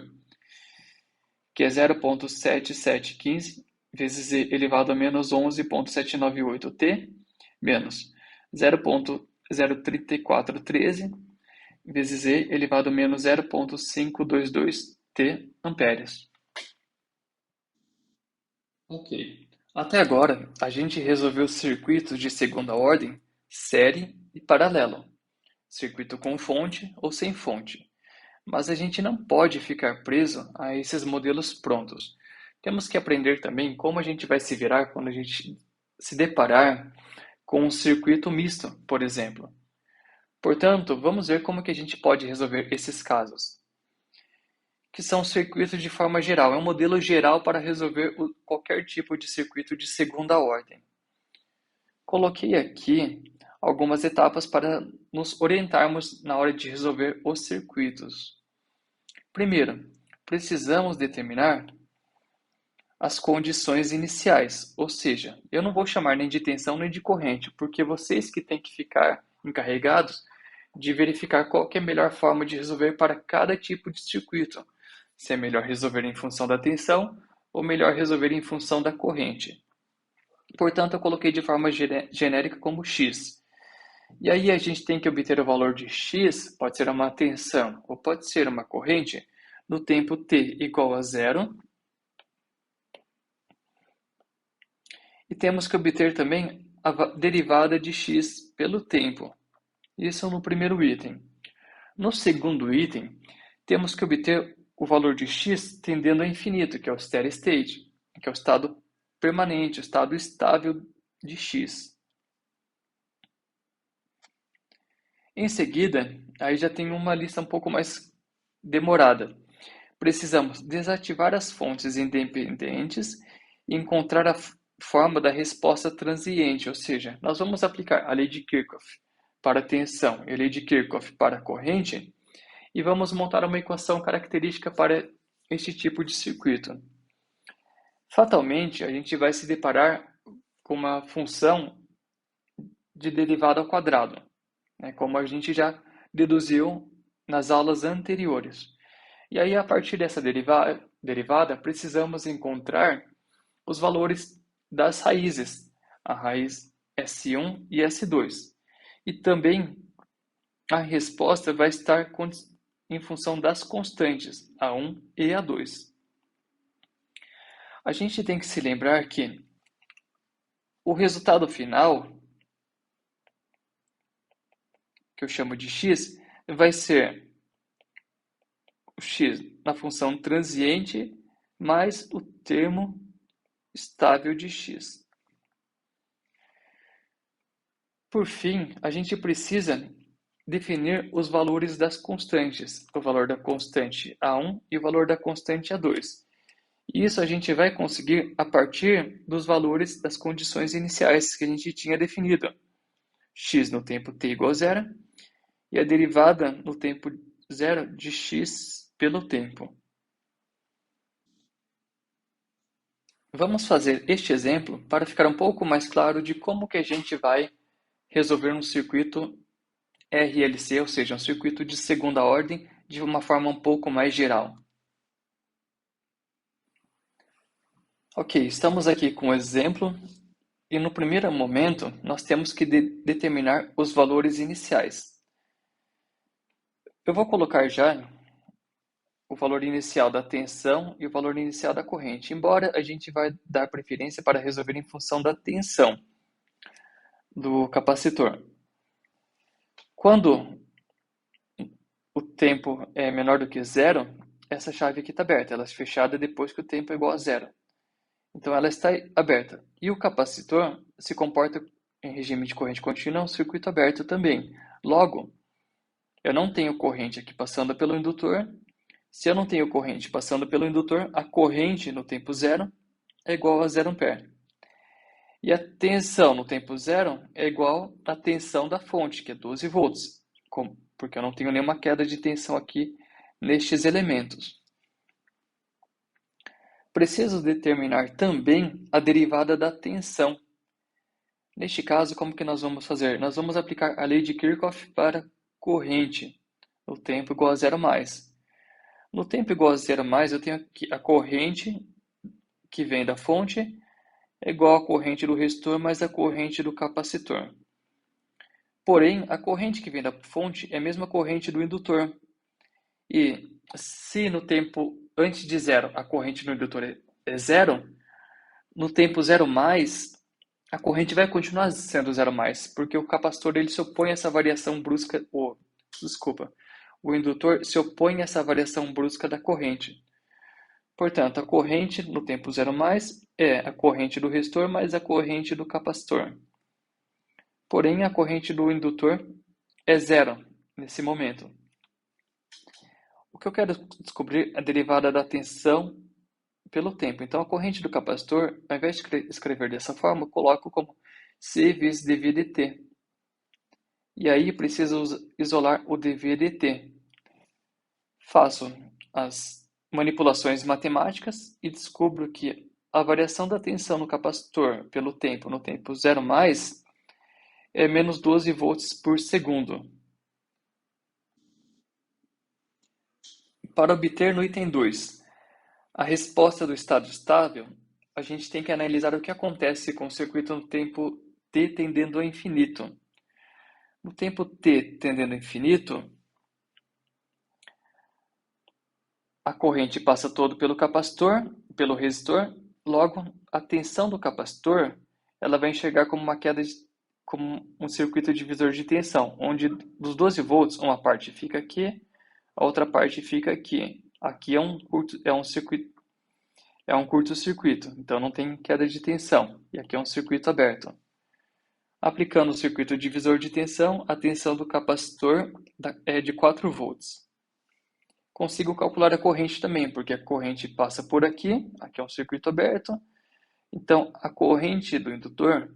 que é 0,7715 vezes e elevado a menos 11,798t menos 0,03413 vezes e elevado a menos 0,522t amperes. Ok. Até agora, a gente resolveu circuitos de segunda ordem, série e paralelo. Circuito com fonte ou sem fonte. Mas a gente não pode ficar preso a esses modelos prontos. Temos que aprender também como a gente vai se virar quando a gente se deparar com um circuito misto, por exemplo. Portanto, vamos ver como que a gente pode resolver esses casos, que são circuitos de forma geral. É um modelo geral para resolver qualquer tipo de circuito de segunda ordem. Coloquei aqui algumas etapas para nos orientarmos na hora de resolver os circuitos. Primeiro, precisamos determinar as condições iniciais, ou seja, eu não vou chamar nem de tensão nem de corrente, porque vocês que têm que ficar encarregados de verificar qual que é a melhor forma de resolver para cada tipo de circuito. Se é melhor resolver em função da tensão ou melhor resolver em função da corrente. Portanto, eu coloquei de forma genérica como x. E aí a gente tem que obter o valor de x, pode ser uma tensão ou pode ser uma corrente, no tempo t igual a zero. E temos que obter também a derivada de x pelo tempo. Isso no primeiro item. No segundo item, temos que obter o valor de x tendendo a infinito, que é o steady state, que é o estado permanente, o estado estável de x. Em seguida, aí já tem uma lista um pouco mais demorada. Precisamos desativar as fontes independentes e encontrar a forma da resposta transiente, ou seja, nós vamos aplicar a lei de Kirchhoff para a tensão e a lei de Kirchhoff para a corrente e vamos montar uma equação característica para este tipo de circuito. Fatalmente, a gente vai se deparar com uma função de derivada ao quadrado, né, como a gente já deduziu nas aulas anteriores. E aí, a partir dessa derivada, precisamos encontrar os valores das raízes, a raiz S1 e S2. E também a resposta vai estar em função das constantes, A1 e A2. A gente tem que se lembrar que o resultado final, que eu chamo de x, vai ser o x na função transiente mais o termo estável de x. Por fim, a gente precisa definir os valores das constantes, o valor da constante A1 e o valor da constante A2. Isso a gente vai conseguir a partir dos valores das condições iniciais que a gente tinha definido. X no tempo t igual a zero e a derivada no tempo zero de x pelo tempo. Vamos fazer este exemplo para ficar um pouco mais claro de como que a gente vai resolver um circuito RLC, ou seja, um circuito de segunda ordem, de uma forma um pouco mais geral. Ok, estamos aqui com o exemplo e no primeiro momento nós temos que determinar os valores iniciais. Eu vou colocar já o valor inicial da tensão e o valor inicial da corrente, embora a gente vai dar preferência para resolver em função da tensão do capacitor. Quando o tempo é menor do que zero, essa chave aqui está aberta, ela é fechada depois que o tempo é igual a zero. Então ela está aberta. E o capacitor se comporta em regime de corrente contínua, é um circuito aberto também. Logo, eu não tenho corrente aqui passando pelo indutor. Se eu não tenho corrente passando pelo indutor, a corrente no tempo zero é igual a 0 ampere. E a tensão no tempo zero é igual à tensão da fonte, que é 12 volts, porque eu não tenho nenhuma queda de tensão aqui nestes elementos. Preciso determinar também a derivada da tensão. Neste caso, como que nós vamos fazer? Nós vamos aplicar a lei de Kirchhoff para corrente no tempo igual a zero mais. No tempo igual a zero mais, eu tenho aqui a corrente que vem da fonte é igual à corrente do resistor mais a corrente do capacitor. Porém, a corrente que vem da fonte é a mesma corrente do indutor. E se no tempo antes de zero a corrente no indutor é zero, no tempo zero mais, a corrente vai continuar sendo zero mais, porque o capacitor ele se opõe a essa variação brusca, o indutor se opõe a essa variação brusca da corrente. Portanto, a corrente no tempo zero mais é a corrente do resistor mais a corrente do capacitor. Porém, a corrente do indutor é zero nesse momento. O que eu quero descobrir é a derivada da tensão pelo tempo. Então, a corrente do capacitor, ao invés de escrever dessa forma, eu coloco como C vezes dV dt. E aí, preciso isolar o dV dt. Faço as manipulações matemáticas e descubro que a variação da tensão no capacitor pelo tempo, no tempo zero mais, é menos 12 volts por segundo. Para obter no item 2 a resposta do estado estável, a gente tem que analisar o que acontece com o circuito no tempo t tendendo ao infinito. No tempo t tendendo ao infinito, a corrente passa todo pelo capacitor, pelo resistor, logo a tensão do capacitor ela vai enxergar como uma queda como um circuito divisor de tensão, onde dos 12 volts uma parte fica aqui, a outra parte fica aqui. Aqui é um curto-circuito, então não tem queda de tensão. E aqui é um circuito aberto. Aplicando o circuito divisor de tensão, a tensão do capacitor é de 4 volts. Consigo calcular a corrente também, porque a corrente passa por aqui, aqui é um circuito aberto. Então, a corrente do indutor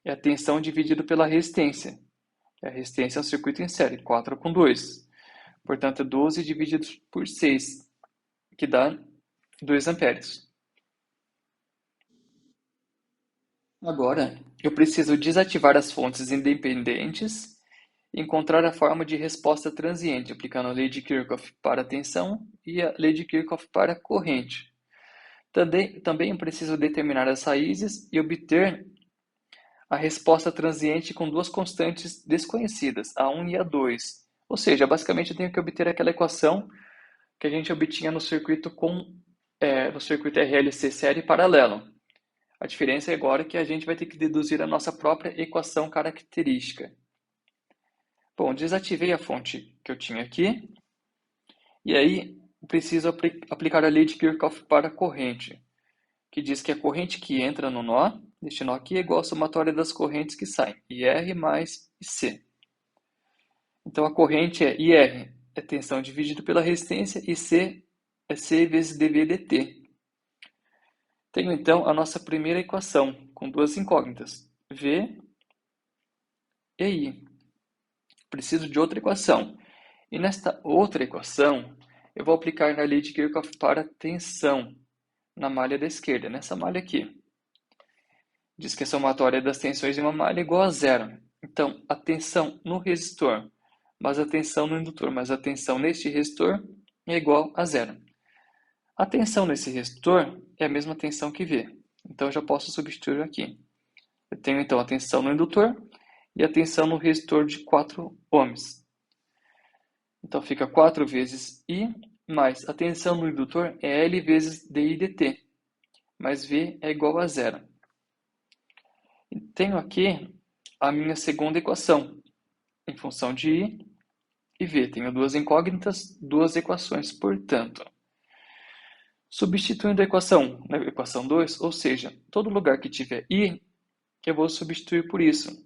é a tensão dividida pela resistência. A resistência é um circuito em série, 4 com 2. Portanto, 12 dividido por 6, que dá 2 amperes. Agora, eu preciso desativar as fontes independentes e encontrar a forma de resposta transiente, aplicando a lei de Kirchhoff para a tensão e a lei de Kirchhoff para a corrente. Também eu preciso determinar as raízes e obter a resposta transiente com duas constantes desconhecidas, a1 e a2. Ou seja, basicamente eu tenho que obter aquela equação que a gente obtinha no circuito no circuito RLC série paralelo. A diferença é agora que a gente vai ter que deduzir a nossa própria equação característica. Bom, desativei a fonte que eu tinha aqui, e aí preciso aplicar a lei de Kirchhoff para a corrente, que diz que a corrente que entra no nó, neste nó aqui, é igual à somatória das correntes que saem, IR mais IC. Então a corrente é IR, é tensão dividido pela resistência, e C é C vezes dV dt. Tenho então a nossa primeira equação, com duas incógnitas, V e I. Preciso de outra equação. E nesta outra equação, eu vou aplicar na lei de Kirchhoff para tensão na malha da esquerda, nessa malha aqui. Diz que a somatória das tensões de uma malha é igual a zero. Então, a tensão no resistor, mais a tensão no indutor, mais a tensão neste resistor é igual a zero. A tensão nesse resistor é a mesma tensão que V. Então, eu já posso substituir aqui. Eu tenho, então, a tensão no indutor e a tensão no resistor de 4 ohms. Então, fica 4 vezes I, mais a tensão no indutor é L vezes dI dt, mais V é igual a zero. E tenho aqui a minha segunda equação, em função de I e V. Tenho duas incógnitas, duas equações, portanto. Substituindo a equação na equação 2, ou seja, todo lugar que tiver I, eu vou substituir por isso.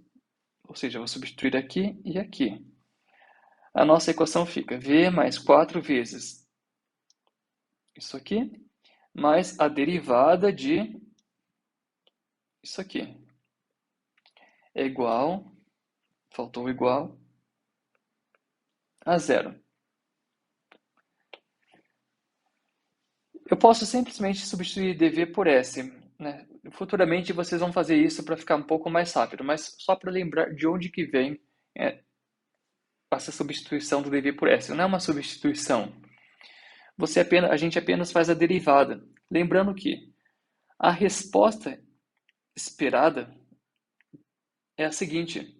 Ou seja, eu vou substituir aqui e aqui. A nossa equação fica V mais 4 vezes isso aqui, mais a derivada de isso aqui. É igual, faltou igual, a zero. Eu posso simplesmente substituir dV por S, né? Futuramente vocês vão fazer isso para ficar um pouco mais rápido, mas só para lembrar de onde que vem essa substituição do dV por S. Não é uma substituição. A gente apenas faz a derivada. Lembrando que a resposta esperada é a seguinte.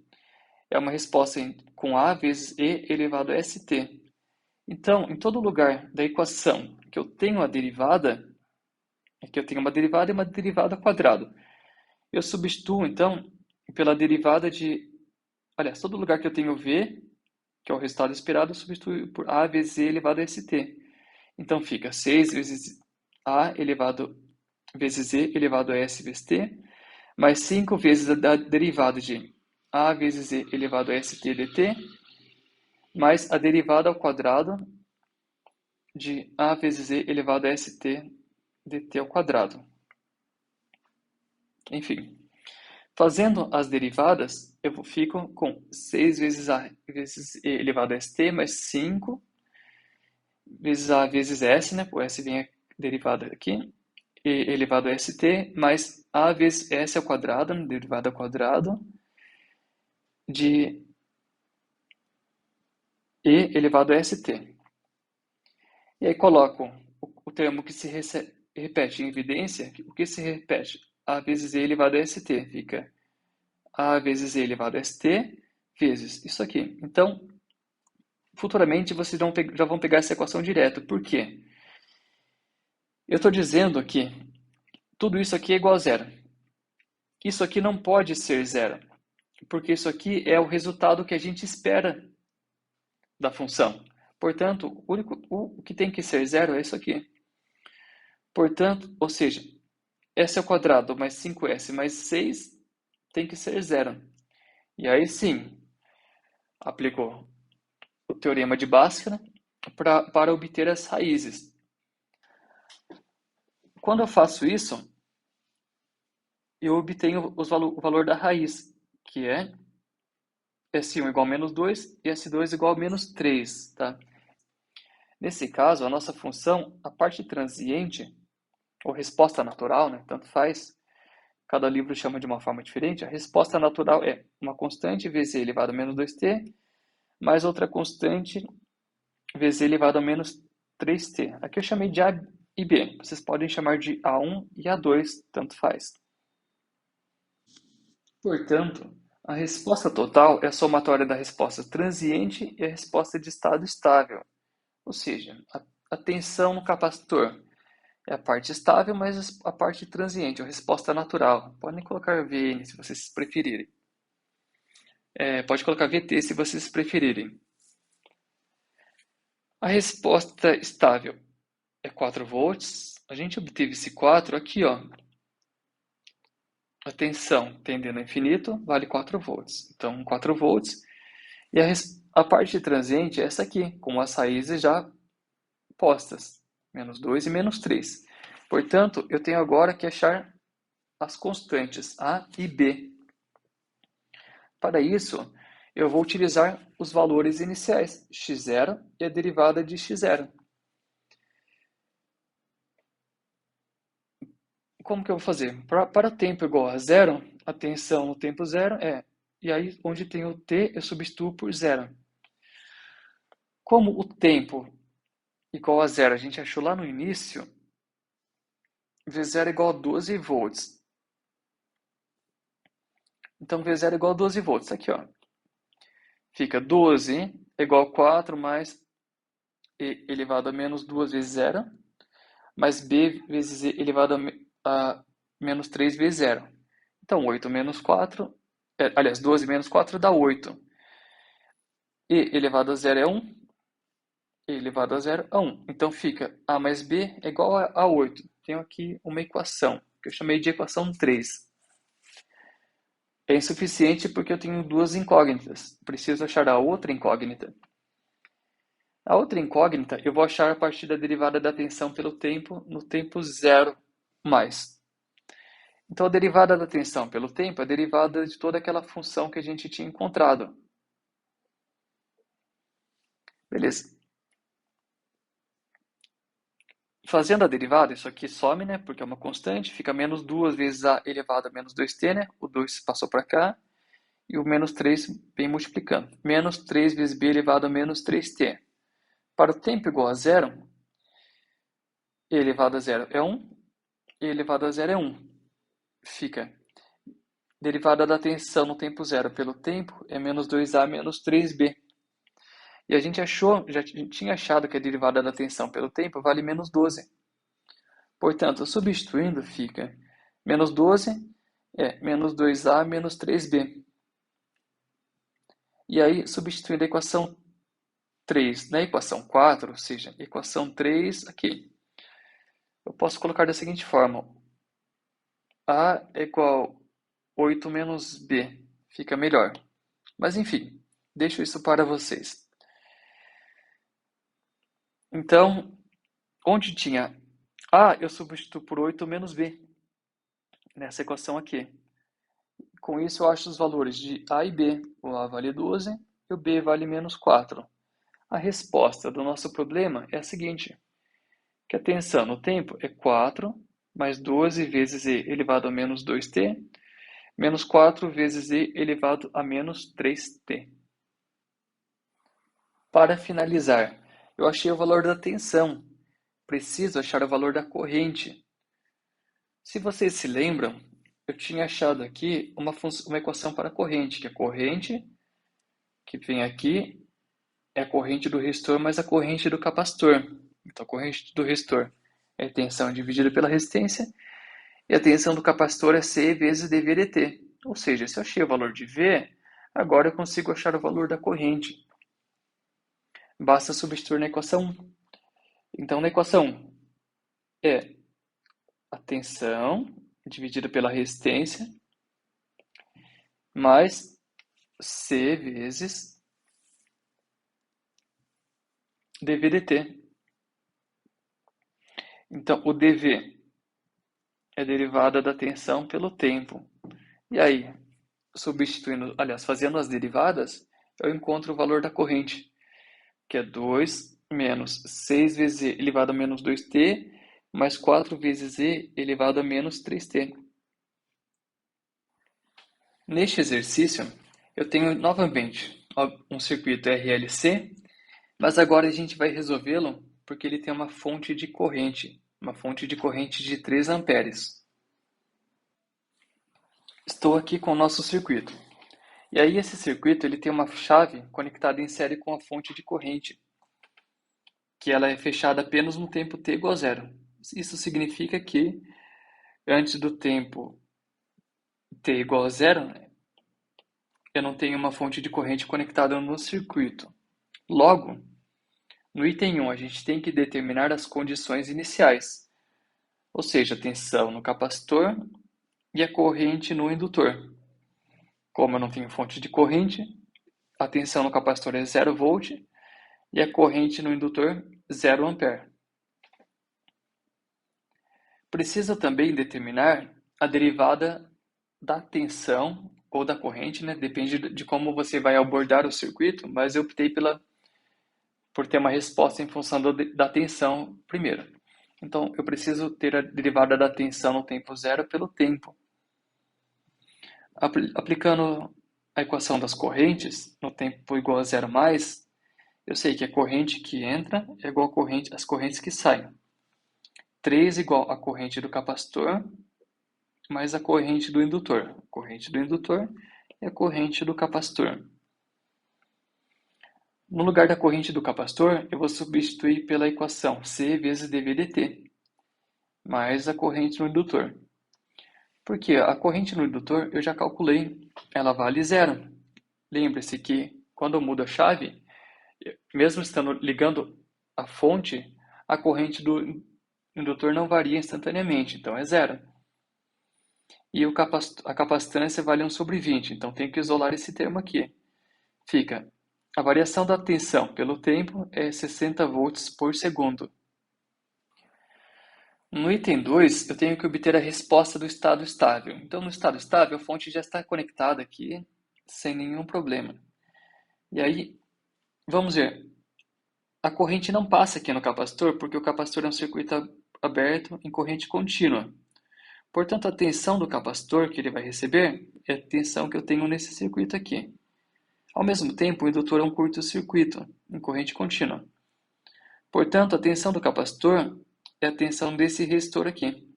É uma resposta com A vezes E elevado a ST. Então, em todo lugar da equação que eu tenho a derivada, aqui eu tenho uma derivada e uma derivada ao quadrado. Eu substituo, então, pela derivada de... Aliás, todo lugar que eu tenho V, que é o resultado esperado, eu substituo por A vezes E elevado a ST. Então, fica 6 vezes A elevado vezes E elevado a S vezes T, mais 5 vezes a derivada de A vezes E elevado a ST dt, mais a derivada ao quadrado de A vezes E elevado a ST dt ao quadrado. Enfim, fazendo as derivadas, eu fico com 6 vezes A vezes E elevado a ST, mais 5 vezes A vezes S, né? O S vem a derivada aqui, E elevado a ST, mais A vezes S ao quadrado, né? Derivada ao quadrado, de E elevado a ST. E aí coloco o termo que se repete em evidência, o que se repete? A vezes E elevado a ST, fica A vezes E elevado a ST vezes isso aqui. Então, futuramente vocês já vão pegar essa equação direto. Por quê? Eu estou dizendo que tudo isso aqui é igual a zero. Isso aqui não pode ser zero, porque isso aqui é o resultado que a gente espera da função. Portanto, o que tem que ser zero é isso aqui. Portanto, ou seja, S ao quadrado mais 5S mais 6 tem que ser zero. E aí sim, aplicou o teorema de Bhaskara para obter as raízes. Quando eu faço isso, eu obtenho o valor da raiz, que é S1 igual a menos 2 e S2 igual a menos 3. Tá? Nesse caso, a nossa função, a parte transiente, ou resposta natural, né, tanto faz, cada livro chama de uma forma diferente, a resposta natural é uma constante vezes e elevado a menos 2t, mais outra constante vezes e elevado a menos 3t. Aqui eu chamei de A e B. Vocês podem chamar de A1 e A2, tanto faz. Portanto, a resposta total é a somatória da resposta transiente e a resposta de estado estável. Ou seja, a tensão no capacitor é a parte estável, mas a parte transiente, a resposta natural. Podem colocar Vn se vocês preferirem. Pode colocar Vt se vocês preferirem. A resposta estável é 4 volts. A gente obteve esse 4 aqui, ó. A tensão tendendo ao infinito vale 4 volts. Então, 4 volts. E a parte transiente é essa aqui, com as raízes já postas. Menos 2 e menos 3. Portanto, eu tenho agora que achar as constantes A e B. Para isso, eu vou utilizar os valores iniciais, x0 e a derivada de x0. Como que eu vou fazer? Para tempo igual a zero, a tensão no tempo zero e aí onde tem o t eu substituo por zero. Como o tempo igual a zero a gente achou lá no início, V0 é igual a 12 volts. Então V0 é igual a 12 volts, aqui ó. Fica 12 é igual a 4 mais e elevado a menos 2 vezes zero, mais b vezes e elevado a menos 3 vezes zero. Então 8 menos 4, aliás, 12 menos 4 dá 8. E elevado a zero é 1, e elevado a zero é 1. Então fica a mais b é igual a 8. Tenho aqui uma equação, que eu chamei de equação 3. É insuficiente porque eu tenho duas incógnitas. Preciso achar a outra incógnita. A outra incógnita eu vou achar a partir da derivada da tensão pelo tempo no tempo zero mais. Então, a derivada da tensão pelo tempo é a derivada de toda aquela função que a gente tinha encontrado. Beleza. Fazendo a derivada, isso aqui some, né? Porque é uma constante, fica menos 2 vezes a elevado a menos 2t, né? O 2 passou para cá. E o menos 3 vem multiplicando. Menos 3 vezes b elevado a menos 3t. Para o tempo igual a zero, e elevado a zero é 1, e elevado a zero é 1. Fica derivada da tensão no tempo zero pelo tempo é menos 2a menos 3b. E a gente já tinha achado que a derivada da tensão pelo tempo vale menos 12. Portanto, substituindo, fica menos 12 é menos 2a menos 3b. E aí, substituindo a equação 3 na equação 4, ou seja, equação 3 aqui, eu posso colocar da seguinte forma. A é igual a 8 menos b. Fica melhor. Mas, enfim, deixo isso para vocês. Então, onde tinha A, eu substituo por 8 menos b, nessa equação aqui. Com isso, eu acho os valores de A e B. O A vale 12 e o B vale menos 4. A resposta do nosso problema é a seguinte, que a tensão no tempo é 4 mais 12 vezes e elevado a menos 2t, menos 4 vezes e elevado a menos 3t. Para finalizar, eu achei o valor da tensão. Preciso achar o valor da corrente. Se vocês se lembram, eu tinha achado aqui uma equação para a corrente, que a corrente que vem aqui é a corrente do resistor mais a corrente do capacitor. Então, a corrente do resistor é a tensão dividida pela resistência, e a tensão do capacitor é C vezes dV dt. Ou seja, se eu achei o valor de V, agora eu consigo achar o valor da corrente. Basta substituir na equação 1. Então, na equação 1 é a tensão dividida pela resistência mais C vezes dV dt. Então, o dV é derivada da tensão pelo tempo. E aí, substituindo, aliás, fazendo as derivadas, eu encontro o valor da corrente, que é 2 menos 6 vezes e elevado a menos 2t, mais 4 vezes e elevado a menos 3t. Neste exercício, eu tenho novamente um circuito RLC, mas agora a gente vai resolvê-lo porque ele tem uma fonte de corrente de 3 amperes. Estou aqui com o nosso circuito. E aí esse circuito ele tem uma chave conectada em série com a fonte de corrente, que ela é fechada apenas no tempo t igual a zero. Isso significa que antes do tempo t igual a zero, eu não tenho uma fonte de corrente conectada no circuito. Logo, no item 1, a gente tem que determinar as condições iniciais, ou seja, a tensão no capacitor e a corrente no indutor. Como eu não tenho fonte de corrente, a tensão no capacitor é 0 volt e a corrente no indutor 0 ampere. Precisa também determinar a derivada da tensão ou da corrente, né? Depende de como você vai abordar o circuito, mas eu optei por ter uma resposta em função da tensão primeiro. Então, eu preciso ter a derivada da tensão no tempo zero pelo tempo. Aplicando a equação das correntes, no tempo igual a zero mais, eu sei que a corrente que entra é igual às correntes que saem. 3 igual a corrente do capacitor mais a corrente do indutor. A corrente do indutor é a corrente do capacitor. No lugar da corrente do capacitor, eu vou substituir pela equação C vezes dV dt, mais a corrente no indutor. Porque a corrente no indutor eu já calculei, ela vale zero. Lembre-se que quando eu mudo a chave, mesmo estando ligando a fonte, a corrente do indutor não varia instantaneamente, então é zero. E a capacitância vale 1 sobre 20, então tenho que isolar esse termo aqui. Fica, a variação da tensão pelo tempo é 60 volts por segundo. No item 2, eu tenho que obter a resposta do estado estável. Então, no estado estável, a fonte já está conectada aqui sem nenhum problema. E aí, vamos ver. A corrente não passa aqui no capacitor porque o capacitor é um circuito aberto em corrente contínua. Portanto, a tensão do capacitor que ele vai receber é a tensão que eu tenho nesse circuito aqui. Ao mesmo tempo, o indutor é um curto-circuito em corrente contínua. Portanto, a tensão do capacitor é a tensão desse resistor aqui.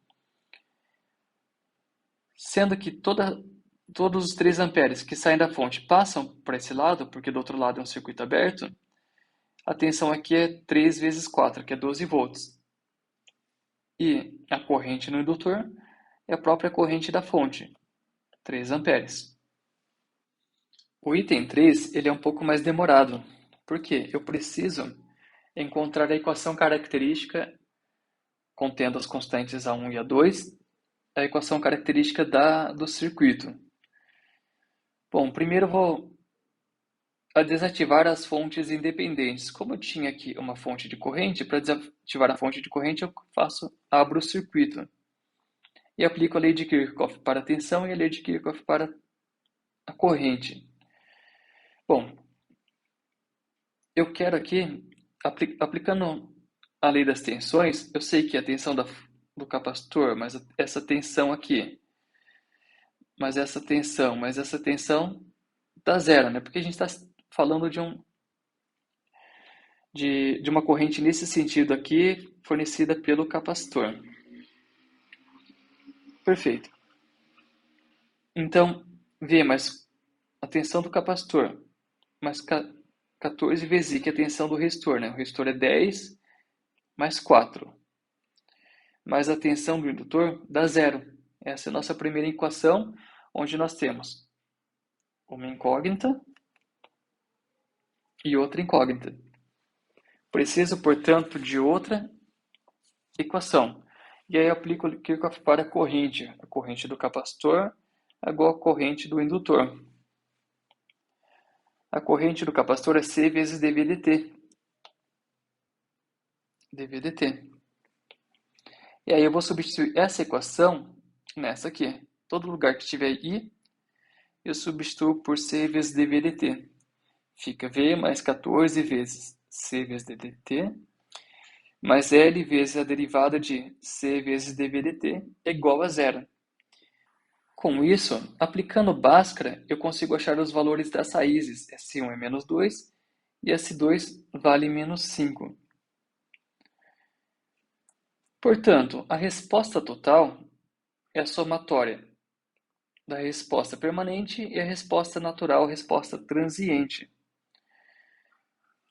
Sendo que todos os 3 amperes que saem da fonte passam para esse lado, porque do outro lado é um circuito aberto, a tensão aqui é 3 vezes 4, que é 12 volts. E a corrente no indutor é a própria corrente da fonte, 3 amperes. O item 3 ele é um pouco mais demorado, porque eu preciso encontrar a equação característica contendo as constantes A1 e A2, a equação característica do circuito. Bom, primeiro eu vou desativar as fontes independentes. Como eu tinha aqui uma fonte de corrente, para desativar a fonte de corrente eu abro o circuito e aplico a lei de Kirchhoff para a tensão e a lei de Kirchhoff para a corrente. Bom, eu quero aqui, aplicando a lei das tensões, eu sei que a tensão do capacitor, mas essa tensão aqui, mas essa tensão dá zero, né? Porque a gente está falando de uma corrente nesse sentido aqui, fornecida pelo capacitor. Perfeito. Então, V mais a tensão do capacitor, mais 14 vezes I, que é a tensão do resistor, né? O resistor é 10 mais 4. Mais a tensão do indutor dá zero. Essa é a nossa primeira equação, onde nós temos uma incógnita e outra incógnita. Preciso, portanto, de outra equação. E aí eu aplico o Kirchhoff para a corrente do capacitor é igual à corrente do indutor. A corrente do capacitor é C vezes dV dt. dV dt. E aí eu vou substituir essa equação nessa aqui. Todo lugar que tiver I, eu substituo por C vezes dV dt. Fica V mais 14 vezes C vezes ddt, mais L vezes a derivada de C vezes dV dt é igual a zero. Com isso, aplicando Bhaskara, eu consigo achar os valores das raízes. S1 é menos 2 e S2 vale menos 5. Portanto, a resposta total é a somatória da resposta permanente e a resposta natural, a resposta transiente.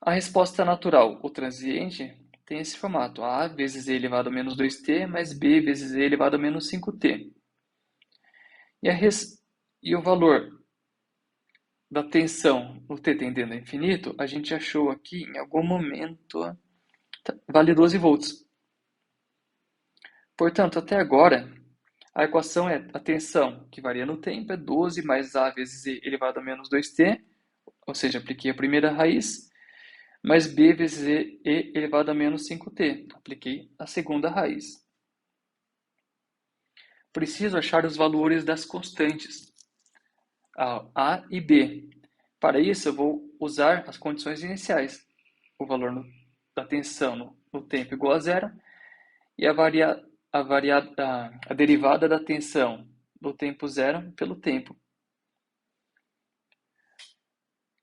A resposta natural, o transiente, tem esse formato: A vezes E elevado a menos 2t mais B vezes E elevado a menos 5t. E o valor da tensão no t tendendo a infinito, a gente achou aqui em algum momento, vale 12 volts. Portanto, até agora, a equação é a tensão, que varia no tempo, é 12 mais A vezes E elevado a menos 2t, ou seja, apliquei a primeira raiz, mais B vezes E elevado a menos 5t, apliquei a segunda raiz. Preciso achar os valores das constantes, A e B. Para isso, eu vou usar as condições iniciais. O valor da tensão no tempo igual a zero e a derivada da tensão do tempo zero pelo tempo.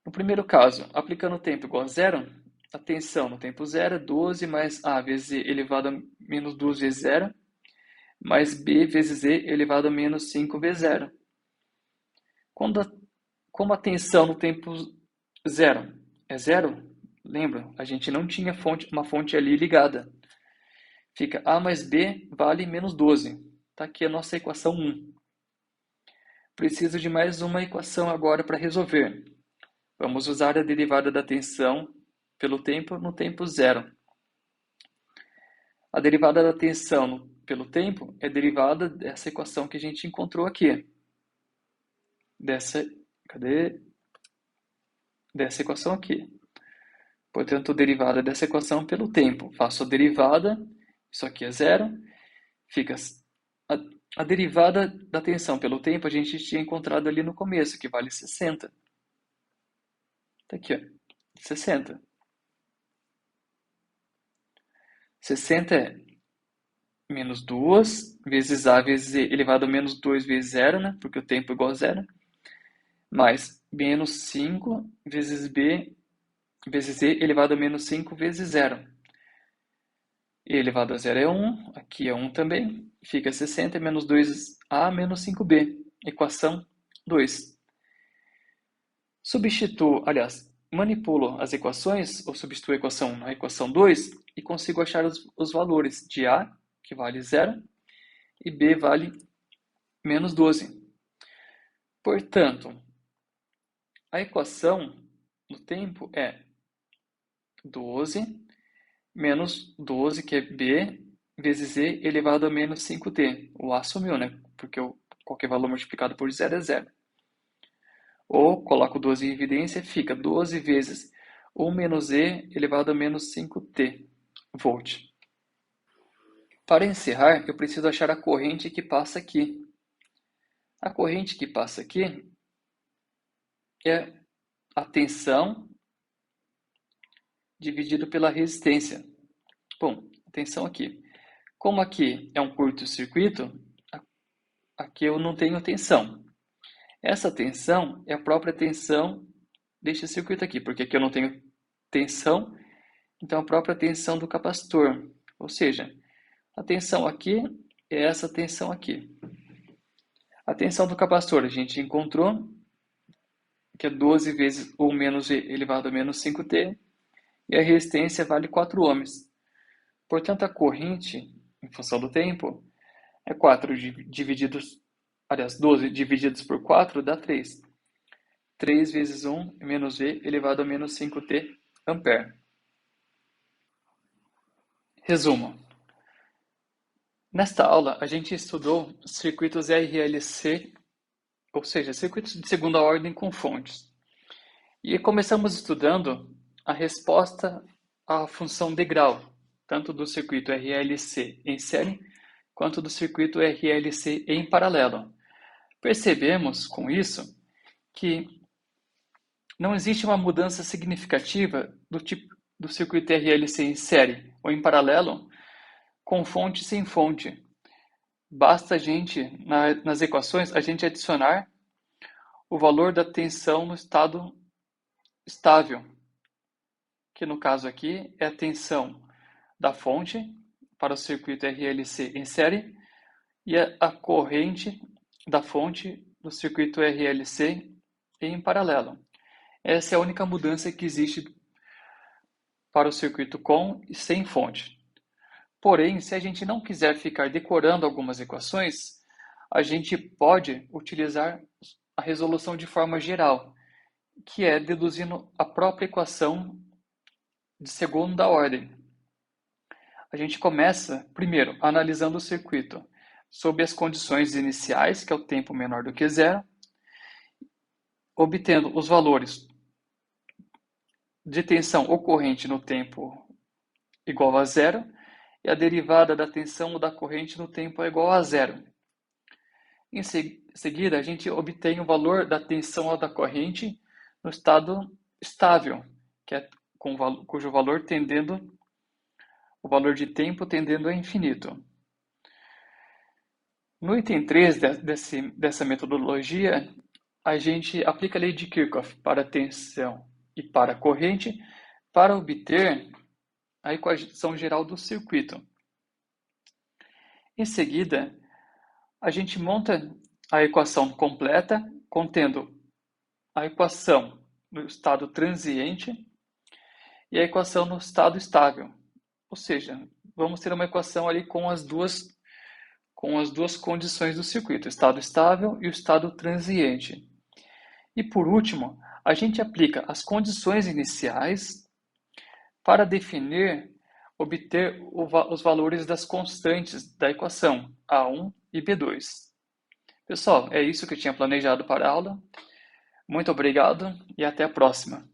No primeiro caso, aplicando o tempo igual a zero, a tensão no tempo zero é 12 mais A vezes E elevado a menos 2 vezes zero, mais B vezes E elevado a menos 5 vezes zero. Como a tensão no tempo zero é zero, lembra? A gente não tinha uma fonte ali ligada. Fica A mais B vale menos 12. Está aqui a nossa equação 1. Preciso de mais uma equação agora para resolver. Vamos usar a derivada da tensão pelo tempo no tempo zero. A derivada da tensão pelo tempo é derivada dessa equação que a gente encontrou aqui. Dessa equação aqui. Portanto, derivada dessa equação pelo tempo. Faço a derivada, isso aqui é zero, fica a derivada da tensão pelo tempo a gente tinha encontrado ali no começo, que vale 60. Está aqui, ó, 60. 60 é menos 2 vezes A vezes E elevado a menos 2 vezes zero, né? Porque o tempo é igual a zero. Mais menos 5 vezes B vezes E elevado a menos 5 vezes zero. E elevado a zero é 1, aqui é 1 também. Fica 60 menos 2A menos 5B. Equação 2. Manipulo as equações, ou substituo a equação 1 na equação 2, e consigo achar os valores de A, que vale 0, e B vale menos 12. Portanto, a equação no tempo é 12 menos 12, que é B, vezes E elevado a menos 5t. O A sumiu, né? Porque qualquer valor multiplicado por 0 é 0. Ou coloco 12 em evidência, fica 12 vezes 1 menos E elevado a menos 5t volt. Para encerrar, eu preciso achar a corrente que passa aqui. A corrente que passa aqui é a tensão dividido pela resistência. Bom, atenção aqui. Como aqui é um curto-circuito, aqui eu não tenho tensão. Essa tensão é a própria tensão deste circuito aqui, porque aqui eu não tenho tensão, então a própria tensão do capacitor. Ou seja, a tensão aqui é essa tensão aqui. A tensão do capacitor a gente encontrou, que é 12 vezes ou menos E elevado a menos 5t, e a resistência vale 4 ohms. Portanto, a corrente, em função do tempo, é 12 divididos por 4 dá 3. 3 vezes 1 menos V elevado a menos 5t ampere. Resumo. Nesta aula, a gente estudou circuitos RLC, ou seja, circuitos de segunda ordem com fontes. E começamos estudando a resposta à função de grau, tanto do circuito RLC em série, quanto do circuito RLC em paralelo. Percebemos, com isso, que não existe uma mudança significativa do tipo do circuito RLC em série ou em paralelo com fonte sem fonte. basta a gente, nas equações, a gente adicionar o valor da tensão no estado estável, que no caso aqui é a tensão da fonte para o circuito RLC em série e a corrente da fonte do circuito RLC em paralelo. Essa é a única mudança que existe para o circuito com e sem fonte. Porém, se a gente não quiser ficar decorando algumas equações, a gente pode utilizar a resolução de forma geral, que é deduzindo a própria equação de segunda ordem. A gente começa, primeiro, analisando o circuito sob as condições iniciais, que é o tempo menor do que zero, obtendo os valores de tensão ocorrente no tempo igual a zero e a derivada da tensão ou da corrente no tempo é igual a zero. Em seguida, a gente obtém o valor da tensão ou da corrente no estado estável, que é cujo valor tendendo o valor de tempo tendendo a infinito. No item 3 dessa metodologia, a gente aplica a lei de Kirchhoff para a tensão e para a corrente para obter a equação geral do circuito. Em seguida, a gente monta a equação completa contendo a equação no estado transiente e a equação no estado estável. Ou seja, vamos ter uma equação ali com as duas condições do circuito, o estado estável e o estado transiente. E por último, a gente aplica as condições iniciais para obter os valores das constantes da equação A1 e B2. Pessoal, é isso que eu tinha planejado para a aula. Muito obrigado e até a próxima.